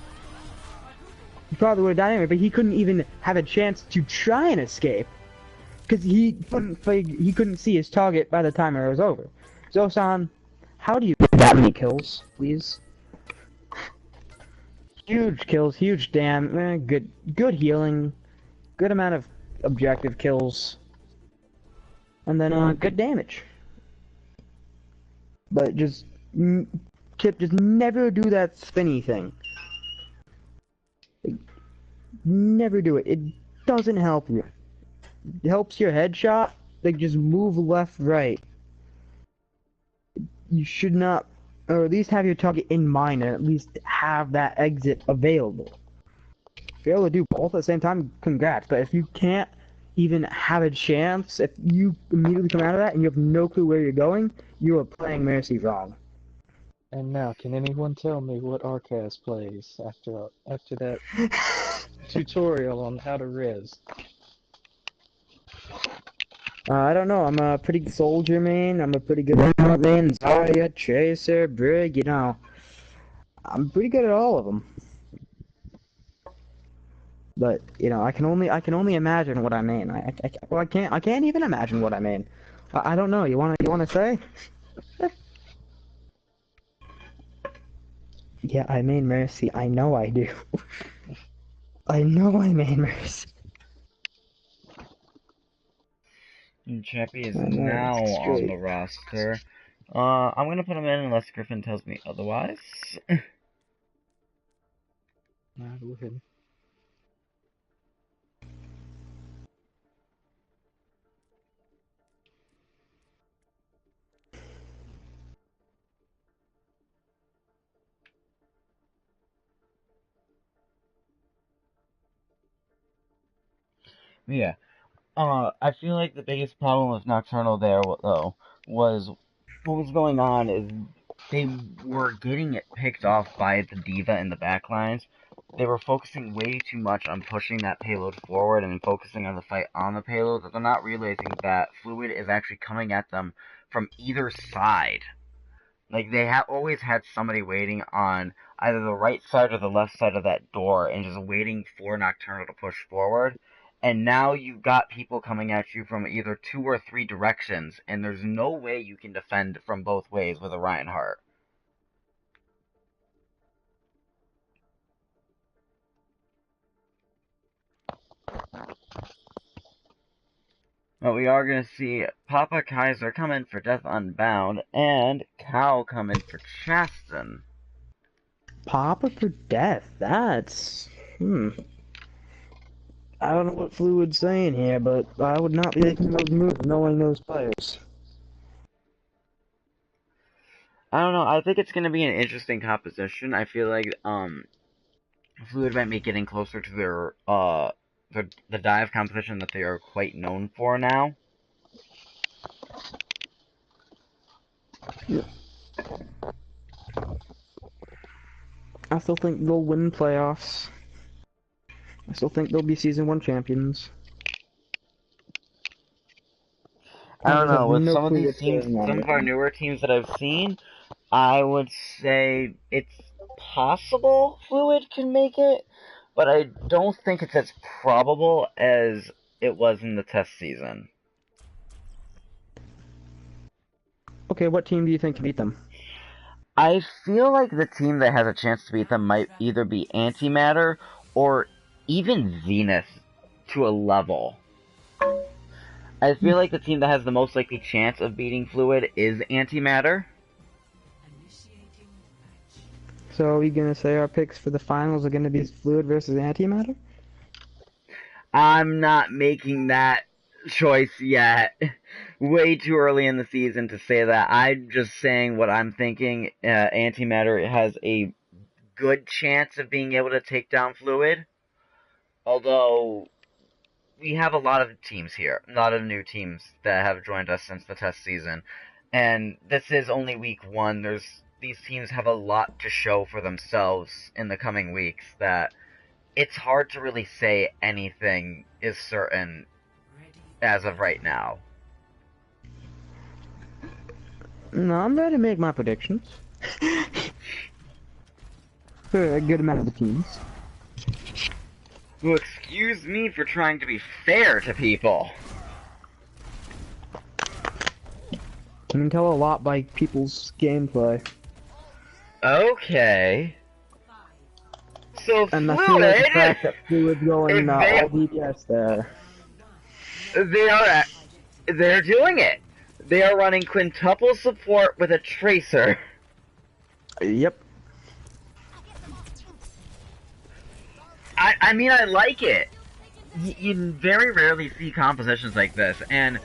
He probably would have died anyway, but he couldn't even have a chance to try and escape. Because he couldn't see his target by the time it was over. Zosan, how do you get that many kills, please? Huge kills, huge good healing, good amount of objective kills, and then good damage. But Chip, just never do that spinny thing. Never do it. It doesn't help you. It helps your headshot. Like, just move left, right. You should not, or at least have your target in mind, and at least have that exit available. If you're able to do both at the same time, congrats. But if you can't even have a chance, if you immediately come out of that and you have no clue where you're going, you are playing Mercy wrong. And now, can anyone tell me what Arcas plays after that tutorial on how to res? I don't know. I'm a pretty good soldier main. I'm a pretty good Remote main. Zarya, Tracer, Brig. You know, I'm pretty good at all of them. But you know, I can only imagine what I mean. I can't even imagine what I mean. I don't know. You wanna say? Yeah, I mean Mercy. I know I do. I know I mean Mercy. Chappie is now on the roster. I'm gonna put him in unless Griffin tells me otherwise. Nah, go ahead. Yeah. I feel like the biggest problem with Nocturnal there, though, was what was going on is they were getting it picked off by the D.Va in the backlines. They were focusing way too much on pushing that payload forward and focusing on the fight on the payload, but they're not realizing that Fluid is actually coming at them from either side. Like, they have always had somebody waiting on either the right side or the left side of that door and just waiting for Nocturnal to push forward. and now you've got people coming at you from either 2 or 3 directions, and there's no way you can defend from both ways with a Reinhardt. But we are going to see Papa Kaiser come in for Death Unbound, and Cal come in for Chasten. Papa for death. That's I don't know what Fluid's saying here, but I would not be making those moves knowing those players. I don't know. I think it's going to be an interesting composition. I feel like Fluid might be getting closer to the dive competition that they are quite known for now. Yeah. I still think they'll win playoffs. I still think they'll be Season 1 champions. I don't know. With some of these teams, some of our newer teams that I've seen, I would say it's possible Fluid can make it, but I don't think it's as probable as it was in the test season. Okay, what team do you think can beat them? I feel like the team that has a chance to beat them might either be Antimatter or even Zenith to a level. I feel like the team that has the most likely chance of beating Fluid is Antimatter. So are we gonna say our picks for the finals are gonna be Fluid versus Antimatter? I'm not making that choice yet. Way too early in the season to say that. I'm just saying what I'm thinking. Antimatter has a good chance of being able to take down Fluid. Although, we have a lot of teams here. A lot of new teams that have joined us since the test season. And this is only week 1. These teams have a lot to show for themselves in the coming weeks that it's hard to really say anything is certain as of right now. No, I'm ready to make my predictions. For a good amount of the teams. Well, excuse me for trying to be fair to people. You can tell a lot by people's gameplay. Okay. So And I Fluid, feel like the fact that Fluid's going all DPS there. they're doing it. They are running quintuple support with a tracer. Yep. I mean, I like it. You very rarely see compositions like this, and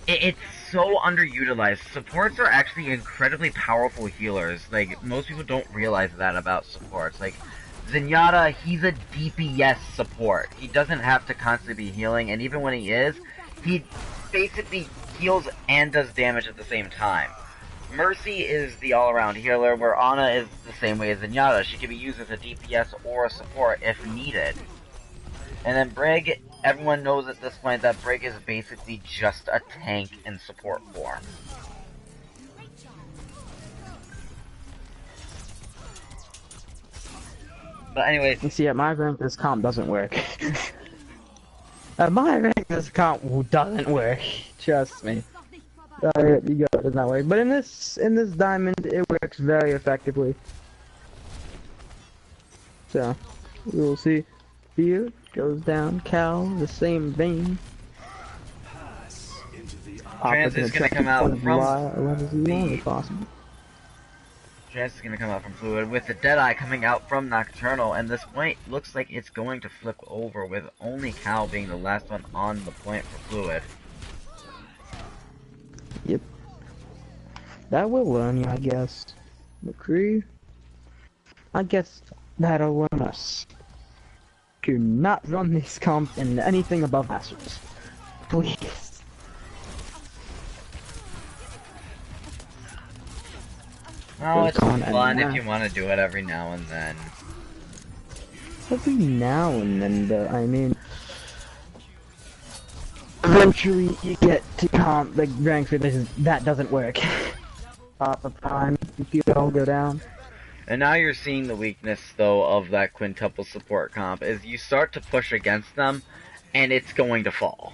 it's so underutilized. Supports are actually incredibly powerful healers. Like, most people don't realize that about supports. Like, Zenyatta, he's a DPS support. He doesn't have to constantly be healing, and even when he is, he basically heals and does damage at the same time. Mercy is the all-around healer, where Ana is the same way as Zenyatta. She can be used as a DPS or a support if needed. And then Brig, everyone knows at this point that Brig is basically just a tank in support form. But anyway, You see, at my rank, this comp doesn't work. At my rank, this comp doesn't work. Trust me. You go, it does not work. But in this diamond, it works very effectively. So, we will see. Here goes down. Cal, the same vein. Trance is gonna come out from if possible. Trance is gonna come out from Fluid with the Deadeye coming out from Nocturnal, and this point looks like it's going to flip over with only Cal being the last one on the point for Fluid. Yep. That will learn you, I guess. McCree, I guess that'll learn us to not run this comp in anything above Masters. Please. Oh, it's fun if you want to do it every now and then. Every now and then, though, I mean... Eventually, you get to comp, like, ranks where that doesn't work. Pop of time, you feel it all go down. And now you're seeing the weakness, though, of that quintuple support comp, is you start to push against them, and it's going to fall.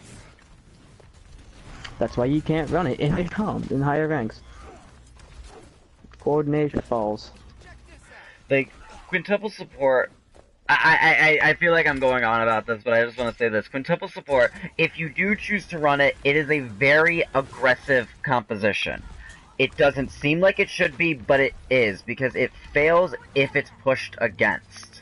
That's why you can't run it in comms in higher ranks. Coordination falls. Like, quintuple support, I feel like I'm going on about this, but I just want to say this. Quintuple support, if you do choose to run it, it is a very aggressive composition. It doesn't seem like it should be, but it is, because it fails if it's pushed against.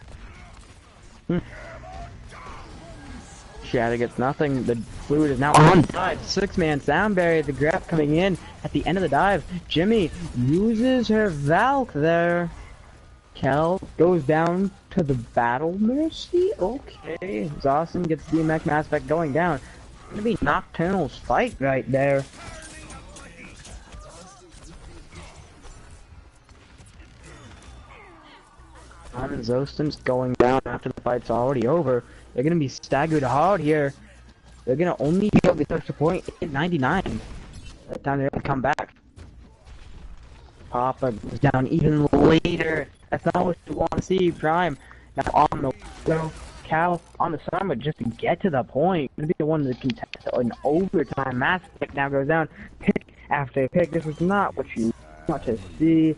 Shadow gets nothing. The Fluid is now on side. 6-man sound barrier. The grab coming in at the end of the dive. Jimmy uses her Valk there. Kel goes down to the Battle Mercy. Okay. Zawson gets DMX Mass Effect going down. It's gonna be Nocturnal's fight right there. And Zostin's going down after the fight's already over. They're gonna be staggered hard here. They're gonna only be able to touch the point at 99. By the time they're gonna come back. Papa goes down even later. That's not what you want to see. Prime now on the go. Cal on the summer just to get to the point. Gonna be the one to contest an overtime. Mass Effect now goes down. Pick after pick. This is not what you want to see.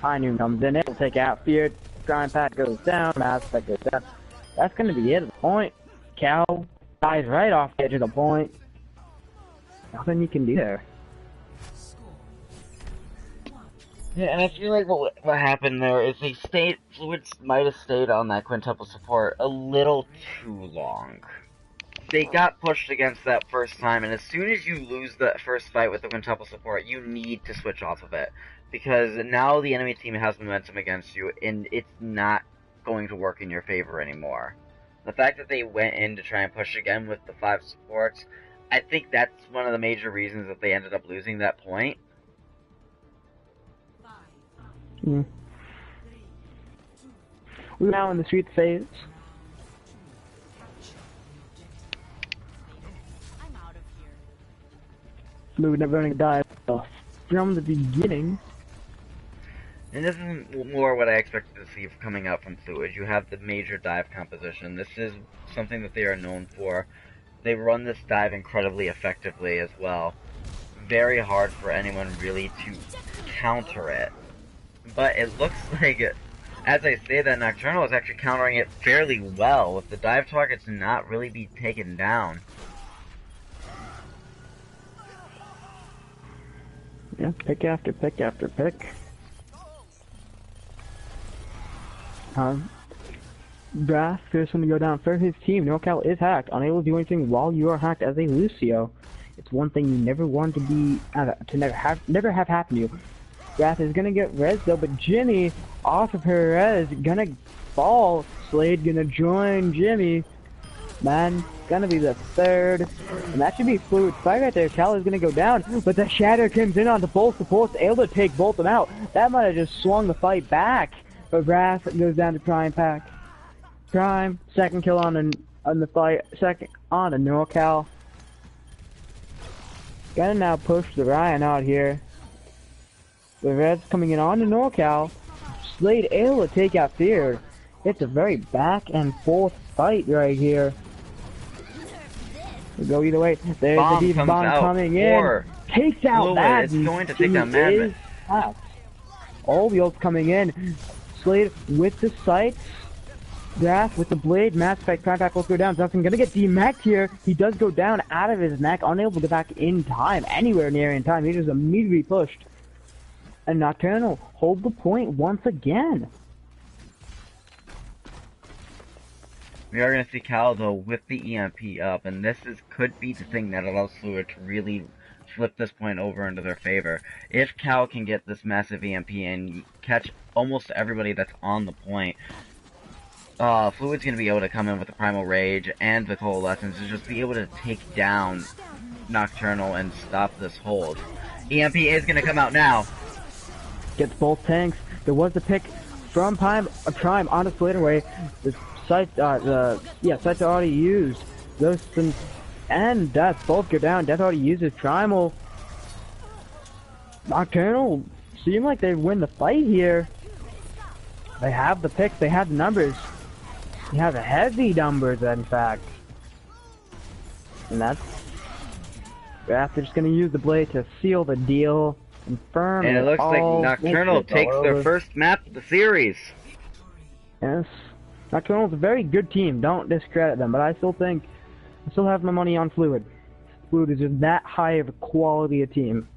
High Noon comes in. It'll take out Fear. Prime Pack goes down. Mass Effect goes down. That's gonna be it at the point. Cal dies right off the edge of the point. Nothing you can do there. Yeah, and I feel like what happened there is Fluids might have stayed on that quintuple support a little too long. They got pushed against that first time, and as soon as you lose the first fight with the quintuple support, you need to switch off of it. Because now the enemy team has momentum against you, and it's not going to work in your favor anymore. The fact that they went in to try and push again with the 5 supports, I think that's one of the major reasons that they ended up losing that point. We're now in the street phase. Fluid never running dive from the beginning. And this is more what I expected to see coming out from Fluid. You have the major dive composition. This is something that they are known for. They run this dive incredibly effectively as well. Very hard for anyone really to counter it. But it looks like, as I say that, Nocturnal is actually countering it fairly well, with the dive targets not really be taken down. Yeah, pick after pick after pick. Brass fears to go down for his team. NorCal is hacked, unable to do anything while you are hacked as a Lucio. It's one thing you never want to be, never have happen to you. Wrath is gonna get res though, but Jimmy off of her res gonna fall. Slade gonna join Jimmy. Man, gonna be the third, and that should be Fluid fight right there. Cal is gonna go down, but the Shatter comes in onto both supports, able to take both of them out. That might have just swung the fight back, but Wrath goes down to Prime Pack. Prime, second kill on the fight, second on a NorCal. Gonna now push the Ryan out here. The Reds coming in on the NorCal. Slade able to take out Fear. It's a very back and forth fight right here. We go either way. There's the deep bomb coming in. Takes out that. It's going to take down Madman. All the ults coming in. Slade with the sights. Grass with the blade. Mass Effect. Prime Pack will go down. Justin gonna get DMAC here. He does go down out of his neck. Unable to get back in time. Anywhere near in time. He just immediately pushed. And Nocturnal hold the point once again. We are going to see Cal, though, with the EMP up, and this could be the thing that allows Fluid to really flip this point over into their favor. If Cal can get this massive EMP and catch almost everybody that's on the point, Fluid's going to be able to come in with the Primal Rage and the Coalescence to just be able to take down Nocturnal and stop this hold. EMP is going to come out now. Gets both tanks. There was a pick from Prime on the Slade away. The sights sights are already used. Those and Death both go down. Death already uses Primal. Nocturnal seem like they win the fight here. They have the picks, they have the numbers. They have heavy numbers, in fact. And that's... They're just gonna use the blade to seal the deal, confirm And it looks like Nocturnal takes their first map of the series. Yes. Nocturnal's a very good team, don't discredit them, but I still have my money on Fluid. Fluid is just that high of a quality of team.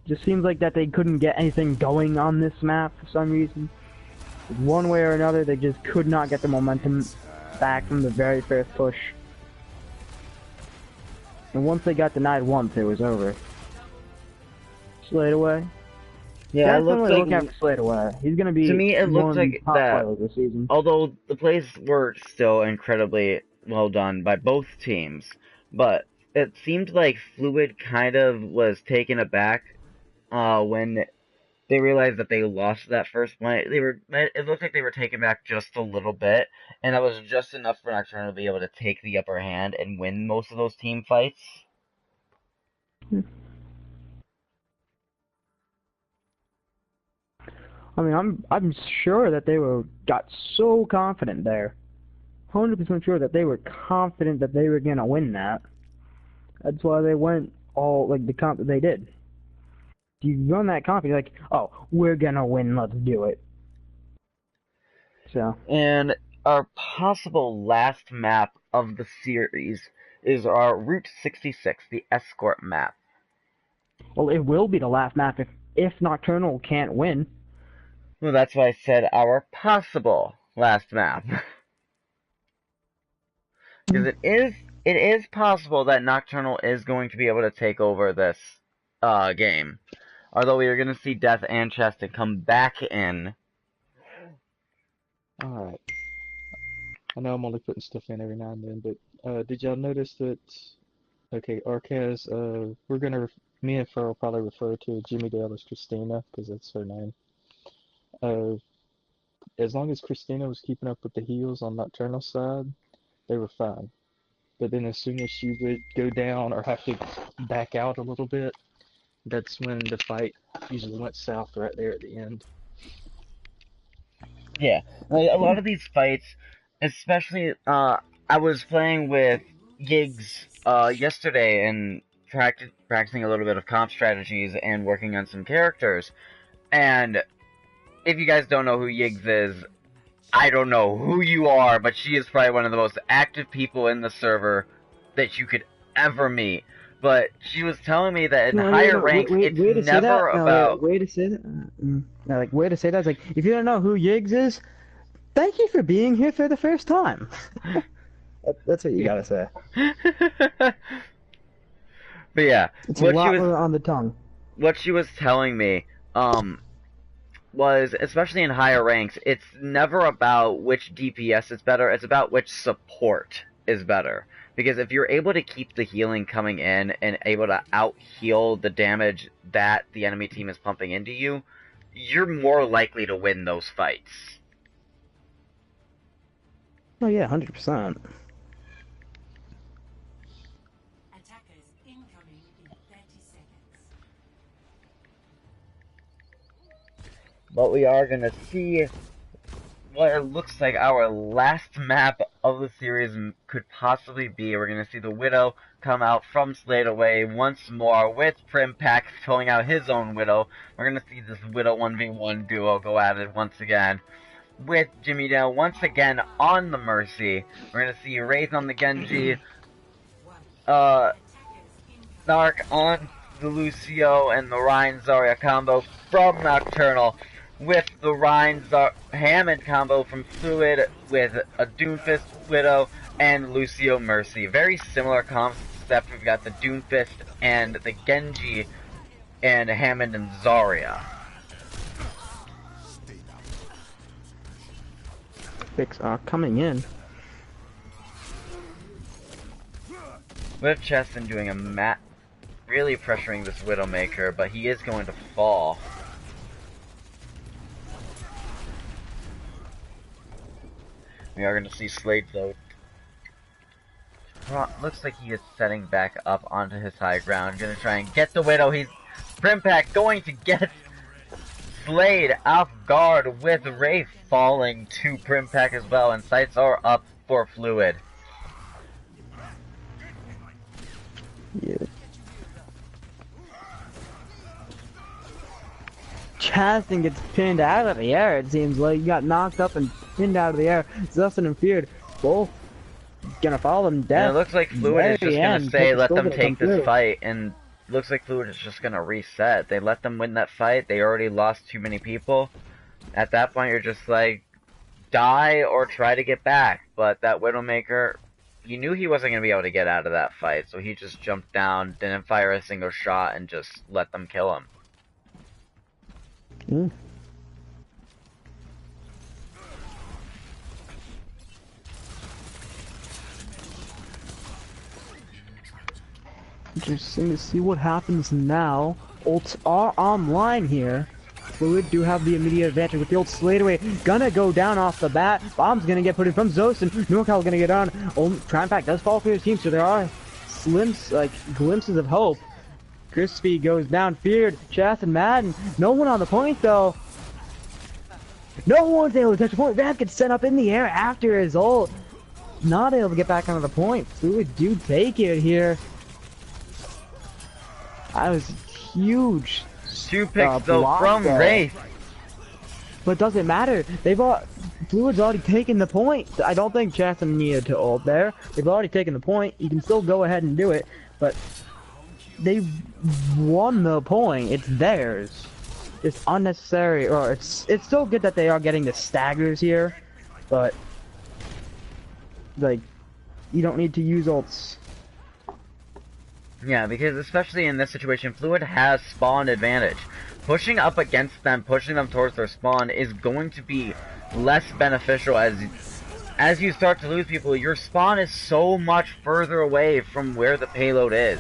Just seems like that they couldn't get anything going on this map for some reason. One way or another, they just could not get the momentum back from the very first push. And once they got denied once, it was over. Slade away. Yeah, it looks like... Look after Slade away. He's gonna be... To me, it looks like that, this season. although the plays were still incredibly well done by both teams, but it seemed like Fluid kind of was taken aback when they realized that they lost that first point. It looked like they were taken back just a little bit, and that was just enough for Nocturnal to be able to take the upper hand and win most of those team fights. I mean, I'm sure that they got so confident there. 100% sure that they were confident that they were gonna win that. That's why they went all like the comp that they did. You run that comp, you're like, oh, we're gonna win, let's do it. So. And our possible last map of the series is our Route 66, the escort map. Well, it will be the last map if Nocturnal can't win. Well, that's why I said our possible last map. Because it is possible that Nocturnal is going to be able to take over this game. Although we are going to see Death and Cheston come back in. Alright. I know I'm only putting stuff in every now and then, but did y'all notice that... Okay, Arcaz, me and Fur will probably refer to Jimmy Dale as Christina, because that's her name. As long as Christina was keeping up with the heals on Nocturnal side, they were fine. But then as soon as she would go down or have to back out a little bit, that's when the fight usually went south right there at the end. Yeah, like, a lot of these fights, especially, I was playing with Giggs yesterday and practicing a little bit of comp strategies and working on some characters. And if you guys don't know who Yiggs is, I don't know who you are, but she is probably one of the most active people in the server that you could ever meet. But she was telling me that in higher ranks, it's never about... Way to say that? Way to say that is like, if you don't know who Yiggs is, thank you for being here for the first time. That's what you gotta say. But yeah, it's a lot on the tongue. What she was telling me, was, especially in higher ranks, it's never about which DPS is better, it's about which support is better. Because if you're able to keep the healing coming in and able to out-heal the damage that the enemy team is pumping into you, you're more likely to win those fights. Oh yeah, 100%. Attackers incoming in 30 seconds. But we are going to see what it looks like our last map of the series could possibly be. We're going to see the Widow come out from Slade away once more with Primpack pulling out his own Widow. We're going to see this Widow 1v1 duo go at it once again. With Jimmy Dale once again on the Mercy. We're going to see Wraith on the Genji. Narc on the Lucio and the Ryan Zarya combo from Nocturnal. With the Ryan Hammond combo from Fluid with a Doomfist Widow and Lucio Mercy. Very similar concept. We've got the Doomfist and the Genji and Hammond and Zarya. Picks are coming in. With Cheston doing a really pressuring this Widowmaker, but he is going to fall. We are going to see Slade, though. Looks like he is setting back up onto his high ground. Going to try and get the Widow. Primpack going to get Slade off guard with Wraith falling to Primpack as well. And sights are up for Fluid. Yeah. Chaston gets pinned out of the air, it seems like. He got knocked up and pinned out of the air. Zustin and Feared both gonna follow them death. And it looks like Fluid is just gonna say, let them take this fight, and looks like Fluid is just gonna reset. They let them win that fight, they already lost too many people. At that point, you're just like, die or try to get back. But that Widowmaker, you knew he wasn't gonna be able to get out of that fight, so he just jumped down, didn't fire a single shot, and just let them kill him. Mm. Interesting to see what happens now. Ults are online here. Fluid do have the immediate advantage with the old Slate away. Gonna go down off the bat. Bomb's gonna get put in from Zosin. NorCal gonna get on. Prime Pack does fall for his team, so there are glimpses of hope. Crispy goes down. Feared. Chath and Madden. No one on the point though. No one's able to touch the point. Rath gets sent up in the air after his ult. Not able to get back onto the point. Fluid do take it here. That was huge. 2 picks though from Wraith. But it doesn't matter. Fluid's already taken the point. I don't think Chatham needed to ult there. They've already taken the point. You can still go ahead and do it, but they won the point. It's theirs. It's unnecessary, or it's so good that they are getting the staggers here, but like you don't need to use ults. Yeah, because especially in this situation, Fluid has spawn advantage. Pushing up against them, pushing them towards their spawn is going to be less beneficial as you start to lose people. Your spawn is so much further away from where the payload is.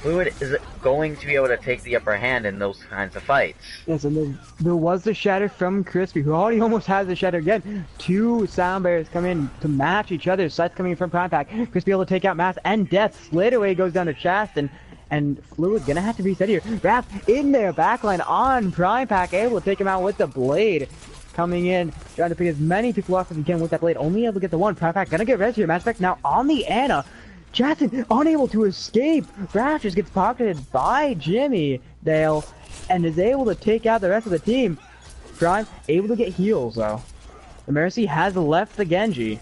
Fluid is going to be able to take the upper hand in those kinds of fights. Yes, and there was the shatter from Crispy, who already almost has the shatter again. 2 sound barriers come in to match each other. Sights coming in from Prime Pack. Crispy able to take out Mass and Death. Slid away goes down to Chaston. And Fluid gonna have to reset here. Wrath in there, backline on Prime Pack, able to take him out with the blade. Coming in, trying to pick as many people off as he can with that blade. Only able to get the one. Prime Pack gonna get res here. Mass Effect now on the Ana. Jackson unable to escape. Raph just gets pocketed by Jimmy Dale and is able to take out the rest of the team. Prime able to get heals though. The Mercy has left the Genji.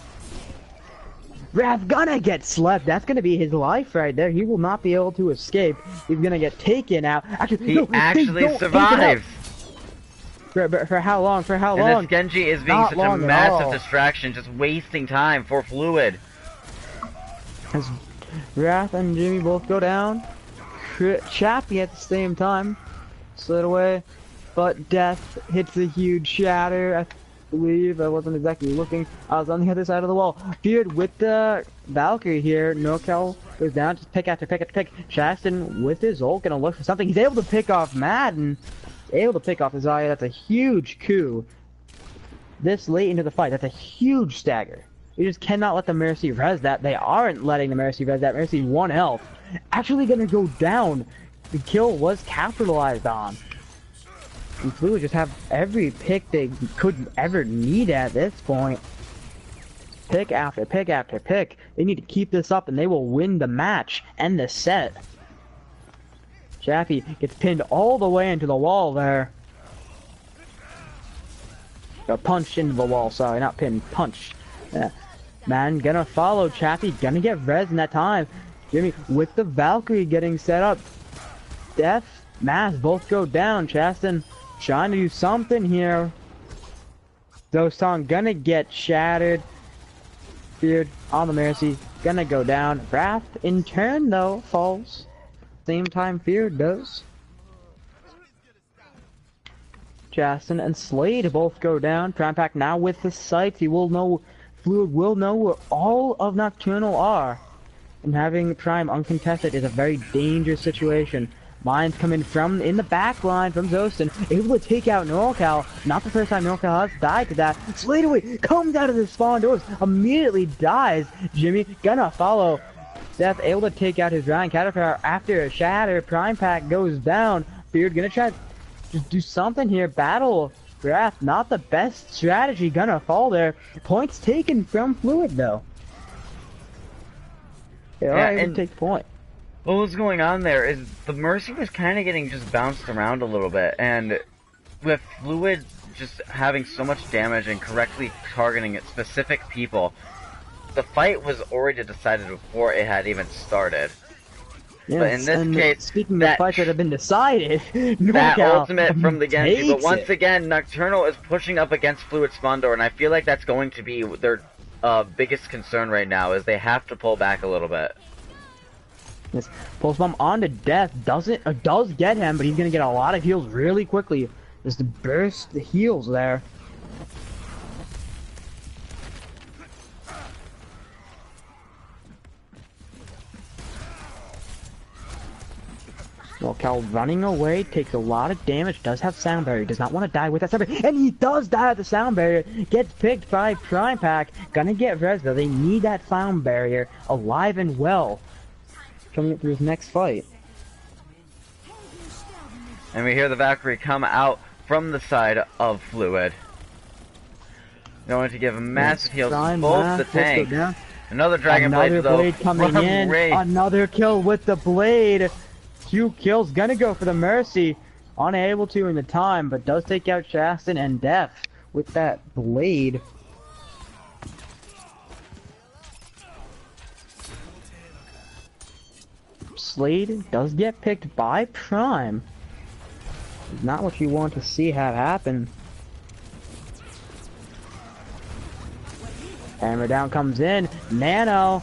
Raph gonna get slept. That's gonna be his life right there. He will not be able to escape. He's gonna get taken out. Actually, he actually survives. For how long? For how long? And this Genji is being such a massive distraction, just wasting time for Fluid. As Wrath and Jimmy both go down, Chappy at the same time slid away, but Death hits a huge shatter. I believe I wasn't exactly looking. I was on the other side of the wall. Feared with the Valkyrie here. NorCal goes down, just pick after pick after pick. Shaston with his ult gonna look for something. He's able to pick off Madden, able to pick off his Zarya. That's a huge coup. This late into the fight, that's a huge stagger. You just cannot let the Mercy res that. They aren't letting the Mercy res that. Mercy 1 health. Actually gonna go down. The kill was capitalized on. And Fluid just have every pick they could ever need at this point. Pick after pick after pick. They need to keep this up and they will win the match and the set. Chappie gets pinned all the way into the wall there. Or punched into the wall, sorry, not pinned, punched. Yeah. Man, gonna follow Chappie, gonna get res in that time. Jimmy with the Valkyrie getting set up. Death, Mass both go down. Chaston trying to do something here. Doston gonna get shattered. Feared on the Mercy, gonna go down. Wrath in turn though falls. Same time Feared does. Chaston and Slade both go down. Prime Pack now with the sights. He will know. Fluid will know where all of Nocturnal are. And having Prime uncontested is a very dangerous situation. Mines coming from in the back line from Zostin, able to take out NorCal. Not the first time NorCal has died to that. Slade away comes out of the spawn doors, immediately dies. Jimmy gonna follow. Death able to take out his Ryan Caterpillar after a shatter. Prime Pack goes down. Feared gonna try to just do something here. Battle Wrath, not the best strategy, gonna fall there. Points taken from Fluid though. They are able to take the point. what was going on there is the Mercy was kind of getting just bounced around a little bit, and with Fluid just having so much damage and correctly targeting specific people, the fight was already decided before it had even started. Yes, but in this case, speaking of fights that have been decided, that ultimate from the Genji, but once it. again, Nocturnal is pushing up against Fluid Spondor, and I feel like that's going to be their biggest concern right now, is they have to pull back a little bit. Yes, Pulse Bomb on to Death does get him, but he's gonna get a lot of heals really quickly. Just to burst the heals there. Well, Cal running away takes a lot of damage, does have sound barrier, does not want to die with that sound barrier, and he does die at the sound barrier, gets picked by Prime Pack, gonna get res though, they need that sound barrier alive and well, coming up through his next fight. And we hear the Valkyrie come out from the side of Fluid. Going to give a massive heal to both the tanks. Another Dragon Blade though, coming in, another kill with the Blade. 2 kills, gonna go for the Mercy, unable to in the time, but does take out Shastin and Death with that Blade. Slade does get picked by Prime. Not what you want to see have happen. Hammer down comes in, Nano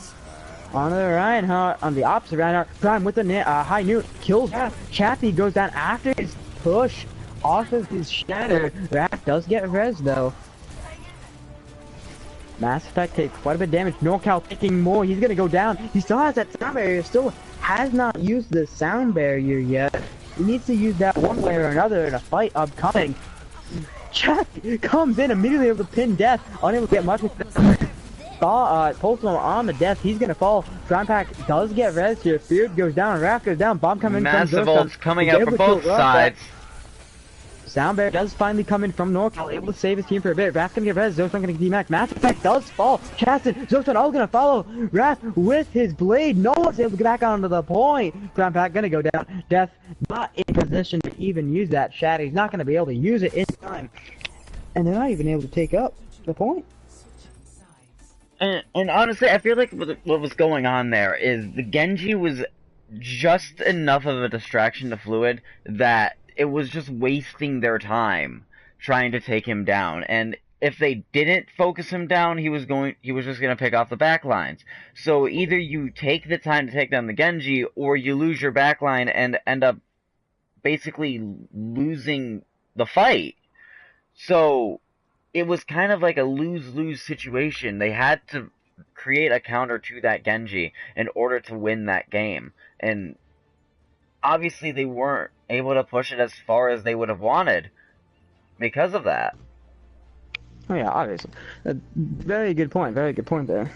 on the Reinhardt, on the opposite Reinhardt, Prime with the high noon, kills Chappie, goes down after his push off of his shatter. Raph does get res though. Mass Effect takes quite a bit of damage, NorCal taking more, he's gonna go down, he still has that sound barrier, still has not used the sound barrier yet. He needs to use that one way or another in a fight upcoming. Chappie comes in immediately able to pin Death, unable to get much with the Pulse on the Death, he's gonna fall. Prime Pack does get res here, Feared goes down, Raph goes down, Bomb coming from massive ults coming out from both sides. Sound Bear does finally come in from NorCal, able to save his team for a bit. Raph gonna get res, Zostron gonna D-Max. Mass Effect does fall. Chastin, Zostron all gonna follow. Raph with his blade. No one's able to get back onto the point. Prime Pack gonna go down. Death not in position to even use that shatter. He's not gonna be able to use it in time. And they're not even able to take up the point. And honestly, I feel like what was going on there is the Genji was just enough of a distraction to Fluid that it was just wasting their time trying to take him down. And if they didn't focus him down, he was just gonna pick off the backlines. So either you take the time to take down the Genji, or you lose your backline and end up basically losing the fight. So it was kind of like a lose-lose situation. They had to create a counter to that Genji in order to win that game. And obviously they weren't able to push it as far as they would have wanted because of that. Oh yeah, obviously. Very good point there.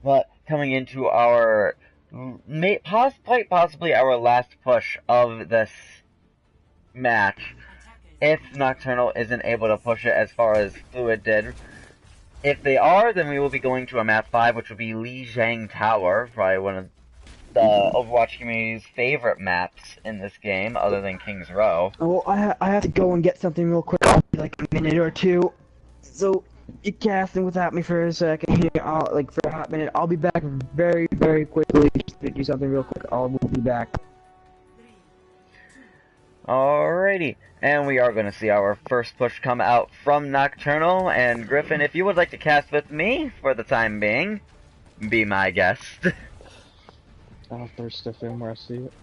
But coming into our quite possibly our last push of this match, if Nocturnal isn't able to push it as far as Fluid did. If they are, then we will be going to a map 5, which will be Lijiang Tower, probably one of the Overwatch community's favorite maps in this game, other than King's Row. Oh, I have to go and get something real quick, I'll be like a minute or two. So, you casting without me for a second here, for a hot minute. I'll be back very, very quickly. Just to do something real quick, I will be back. Alrighty, and we are going to see our first push come out from Nocturnal, and Griffin, if you would like to cast with me for the time being, be my guest. I'll first stuff in where I see it.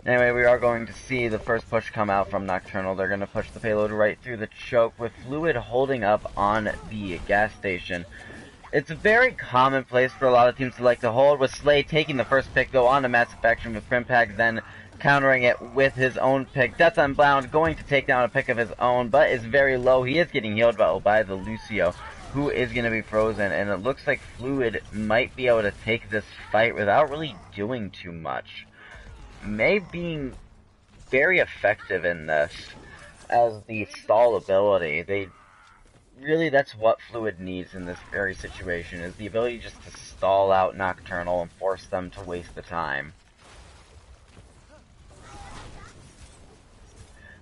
Anyway, we are going to see the first push come out from Nocturnal. They're going to push the payload right through the choke with Fluid holding up on the gas station. It's a very common place for a lot of teams to like to hold, with Slade taking the first pick, go on to Massive Action with Primpack, then countering it with his own pick. Death Unbound going to take down a pick of his own, but is very low. He is getting healed by the Lucio, who is going to be frozen, and it looks like Fluid might be able to take this fight without really doing too much. May being very effective in this as the stall ability. really that's what Fluid needs in this very situation, is the ability just to stall out Nocturnal and force them to waste the time.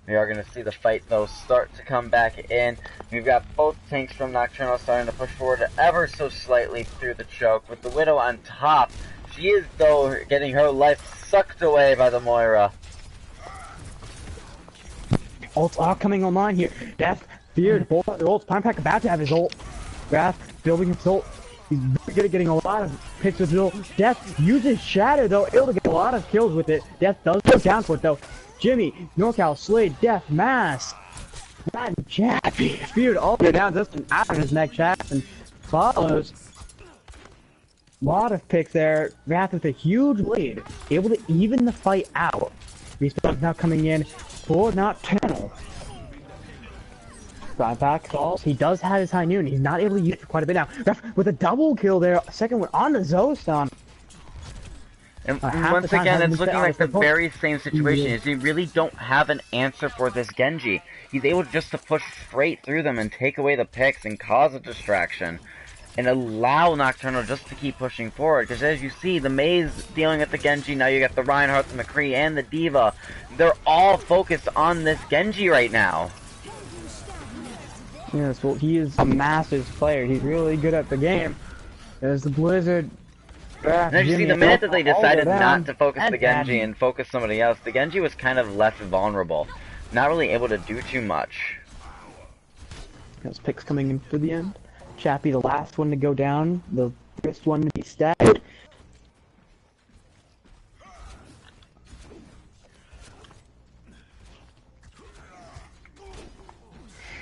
We are going to see the fight, though, start to come back in. We've got both tanks from Nocturnal starting to push forward ever so slightly through the choke, with the Widow on top. She is, though, getting her life sucked away by the Moira. Ults are coming online here. Death, Feared, both their ults. Primepack about to have his ult. Wrath building his ult. He's very good at getting a lot of picks with his ult. Death uses Shatter, though, able to get a lot of kills with it. Death does go down for it, though. Jimmy, NorCal, Slade, Death, Mass, Matt, and Chappy. Feared all the way down just after his neck chats and follows. Lot of picks there. Wrath with a huge lead, able to even the fight out. Respawn's now coming in for Nocturnal. Primepack falls. He does have his high noon. He's not able to use it for quite a bit now. Wrath with a double kill there. Second one on the Zostan. And once again, it's looking like the very same situation. Is you really don't have an answer for this Genji. He's able just to push straight through them and take away the picks and cause a distraction. And allow Nocturnal just to keep pushing forward. Because as you see, the Maze dealing with the Genji, now you got the Reinhardt, the McCree, and the D.Va. They're all focused on this Genji right now. Yes, well, he is a massive player. He's really good at the game. There's the Blizzard. And as you see, the minute that they decided not to focus the Genji and focus somebody else, the Genji was kind of less vulnerable. Not really able to do too much. Those picks coming in for the end. Chappie, the last one to go down, the first one to be staggered.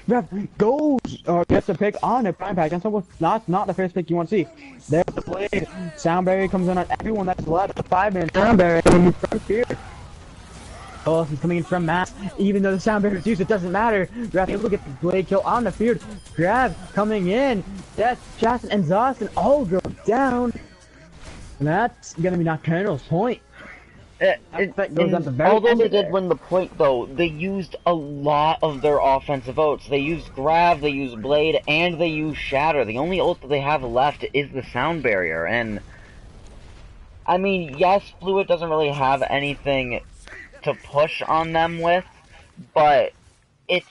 Rev goes, or gets a pick on a Primepack. That's not the first pick you want to see. There's the blade. Sound barrier comes in on everyone that's left. The 5-man sound barrier coming from here. Oh, he's coming in from Mass. Even though the sound barrier is used, it doesn't matter. Rev able to get the blade kill on the field. Grab coming in. Death, Chastin, and Zostin all go down. And that's gonna be Nocturnal's point. Although they did win the point, though, they used a lot of their offensive ults. They used Grav, they used Blade, and they used Shatter. The only ult that they have left is the sound barrier, and I mean, yes, Fluid doesn't really have anything to push on them with, but it's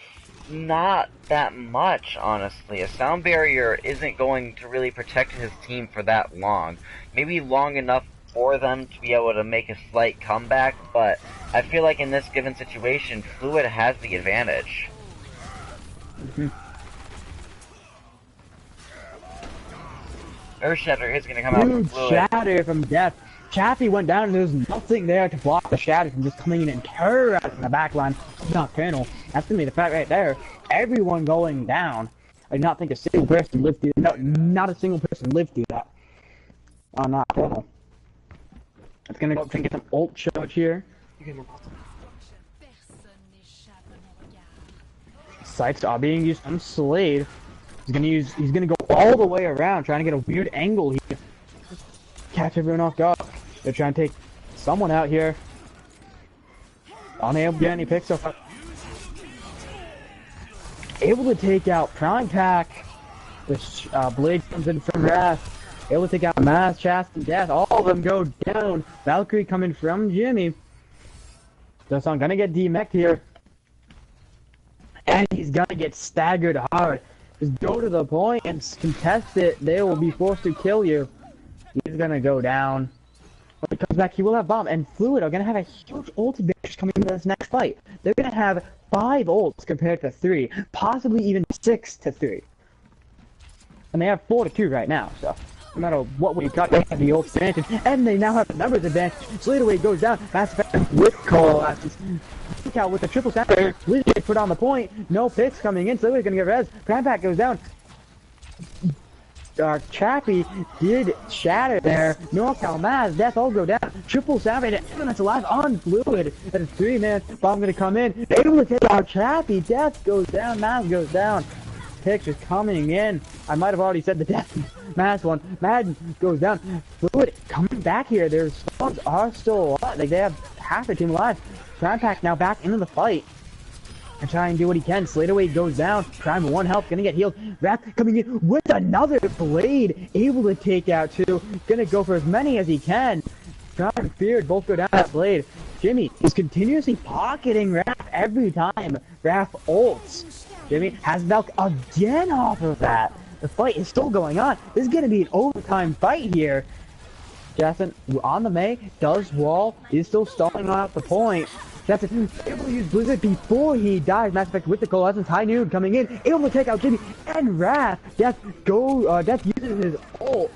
not that much, honestly. A sound barrier isn't going to really protect his team for that long. Maybe long enough for them to be able to make a slight comeback, but I feel like in this given situation, Fluid has the advantage. Earthshatter is going to come out with Fluid. Shatter from Death. Chappie went down and there's nothing there to block the Shatter from just coming in and terrorizing the backline of Nocturnal. That's going to be the fact right there. Everyone going down. I do not think a single person lived through that. No, not a single person lived through that. Oh, Nocturnal. It's gonna go try and get some ult charge here. Sights are being used on Slade. He's gonna go all the way around, trying to get a weird angle here. Catch everyone off guard. They're trying to take someone out here. Unable to get any picks so far. Able to take out Primepack. The blade comes in from Wrath. Able to take out Mass, Chast, and Death. All of them go down. Valkyrie coming from Jimmy. Dosan gonna get DMEC'd here. And he's gonna get staggered hard. Just go to the point and contest it. They will be forced to kill you. He's gonna go down. When he comes back, he will have bomb. And Fluid are gonna have a huge ult advantage coming into this next fight. They're gonna have 5 ults compared to 3. Possibly even 6 to 3. And they have 4 to 2 right now, so no matter what we've got, they have the ult advantage, and they now have the numbers advantage. Sladeaway goes down, Mass Effect with collapses. Look out with the triple sander. Blizzard put on the point, no picks coming in, Sladeaway's gonna get res. Primepack goes down. Chappie did shatter there. NorCal, Maz, Death all go down. Triple sander, and everyone that's alive on Fluid. That is 3 man. Bomb gonna come in. Able to take out Chappie. Death goes down, Maz goes down. Picks is coming in. I might have already said the Death Mass one. Madden goes down. Fluid coming back here. Their spawns are still alive. Like, they have half the team alive. Primepack now back into the fight. and try and do what he can. Sladeaway goes down. Prime 1 health, gonna get healed. Wrath coming in with another blade, able to take out 2. Gonna go for as many as he can. Prime and Feared both go down that blade. Jimmy is continuously pocketing Wrath every time Wrath ults. Jimmy has Valk again off of that. The fight is still going on. This is gonna be an overtime fight here. Jackson on the May, does wall, is still stalling out the point. Jackson able to use Blizzard before he dies. Mass Effect with the Coalescence, High Noon coming in, able to take out Jimmy and Wrath. Death uses his ult.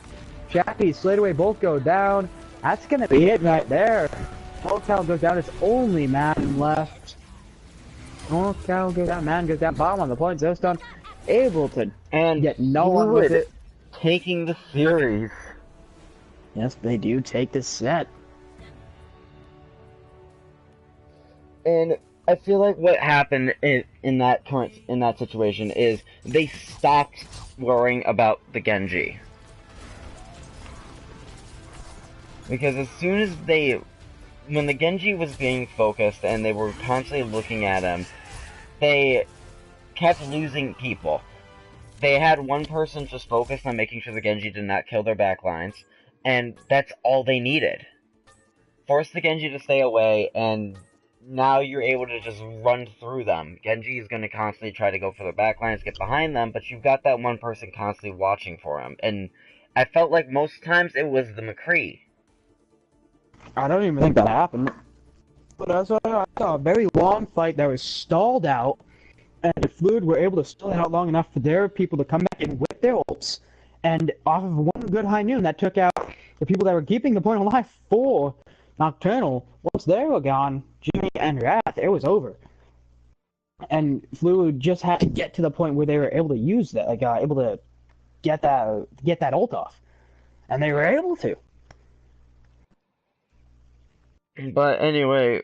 Chappie, Sladeaway both go down. That's gonna be it right there. Hotel goes down, it's only man left. Hotel goes down, man goes down, bottom on the point, Zoston able to get no one with it. Taking the series. Yes, they do take the set. And I feel like what happened in that situation is they stopped worrying about the Genji. Because as soon as when the Genji was being focused and they were constantly looking at him, they kept losing people. They had one person just focused on making sure the Genji did not kill their backlines, and that's all they needed. Force the Genji to stay away, and now you're able to just run through them. Genji is going to constantly try to go for their backlines, get behind them, but you've got that one person constantly watching for him. And I felt like most times it was the McCree. I don't even think that happened. But I saw a very long fight that was stalled out, and the Fluid were able to stall it out long enough for their people to come back in with their ults. And off of one good High Noon, that took out the people that were keeping the point alive for Nocturnal. Once they were gone, Jimmy and Wrath, it was over. And Fluid just had to get to the point where they were able to use that, able to get that ult off. And they were able to. But anyway,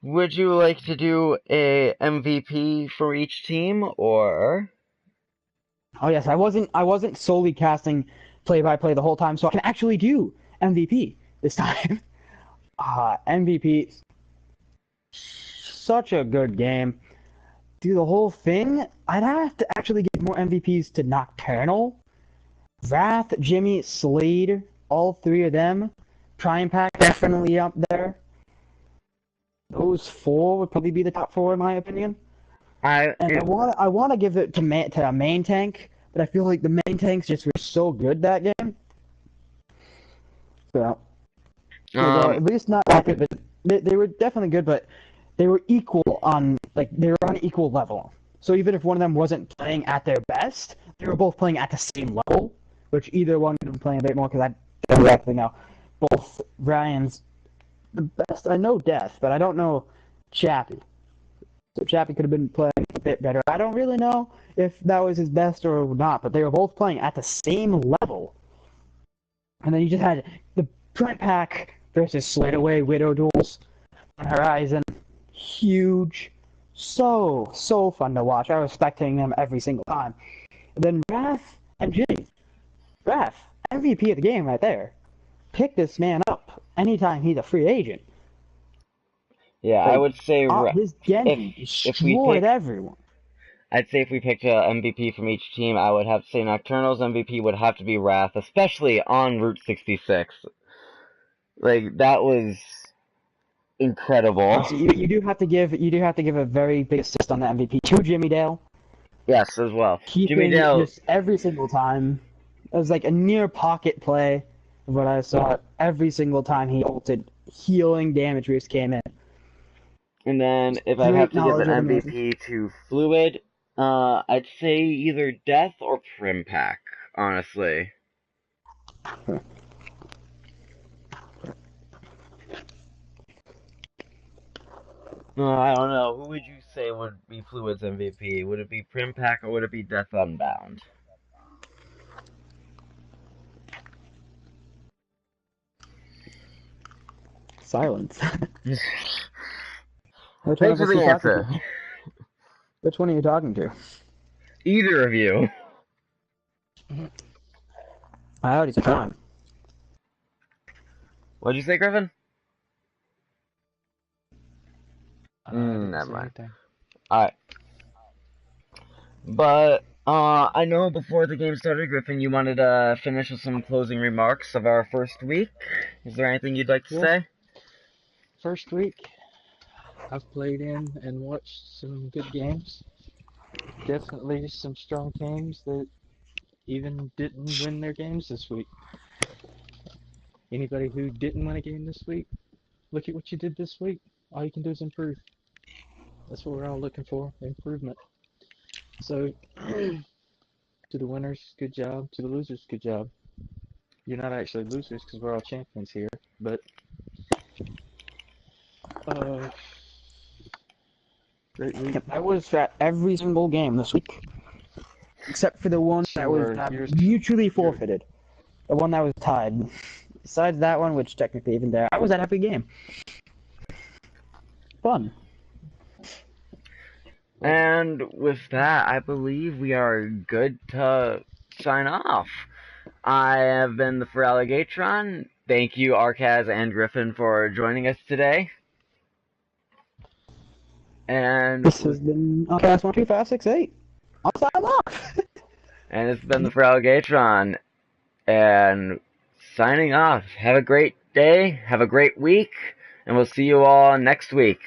would you like to do a MVP for each team, or? Oh yes, I wasn't solely casting play-by-play the whole time, so I can actually do MVP this time. MVP, such a good game. Do the whole thing, I'd have to actually give more MVPs to Nocturnal, Wrath, Jimmy, Slade, all 3 of them. Prime Pack definitely up there. Those 4 would probably be the top 4 in my opinion. I want to give it to a main tank, but I feel like the main tanks just were so good that game. So, at least not that good, but they were definitely good, but they were equal on equal level. So even if one of them wasn't playing at their best, they were both playing at the same level, which either one could have been playing a bit more, because I don't exactly know. Both Ryan's the best. I know Death, but I don't know Chappie. So Chappie could have been playing a bit better. I don't really know if that was his best or not, but they were both playing at the same level. And then you just had the Prime Pack versus Sladeaway Widow duels on Horizon. Huge. So fun to watch. I was spectating them every single time. And then Wrath and Jimmy. Wrath, MVP of the game right there. Pick this man up anytime he's a free agent. Yeah, I would say his Genji destroyed everyone. I'd say if we picked an MVP from each team, I would have to say Nocturnal's MVP would have to be Wrath, especially on Route 66. Like, that was incredible. So you do have to give a very big assist on the MVP to Jimmy Dale. Yes, as well. Jimmy Dale just every single time. It was like a near pocket play of what I saw every single time he ulted. Healing damage boost came in. And then if I have to give an MVP to Fluid, I'd say either Death or Prim Pack, honestly. I don't know. Who would you say would be Fluid's MVP? Would it be Prim Pack or would it be Death Unbound? Silence. Thanks for the answer. Which one are you talking to? Either of you. I already said time. What'd you say, Griffin? Never mind. Alright. But I know before the game started, Griffin, you wanted to finish with some closing remarks of our first week. Is there anything you'd like to Yeah, say? first week, I've played in and watched some good games. Definitely some strong teams that even didn't win their games this week. Anybody who didn't win a game this week, look at what you did this week. All you can do is improve. That's what we're all looking for, improvement. So, to the winners, good job. To the losers, good job. You're not actually losers because we're all champions here, but uh, great week. Yep, I was at every single game this week, except for the one that was Sure, mutually forfeited. The one that was tied. Besides that one, which technically isn't there, I was at every game. Fun. And with that, I believe we are good to sign off. I have been the Feraligatron. Thank you, Arcaz and Griffin, for joining us today. And This has been Cast 12568. I'll sign off. and it's been the Feraligatron. And signing off. Have a great day. Have a great week. And we'll see you all next week.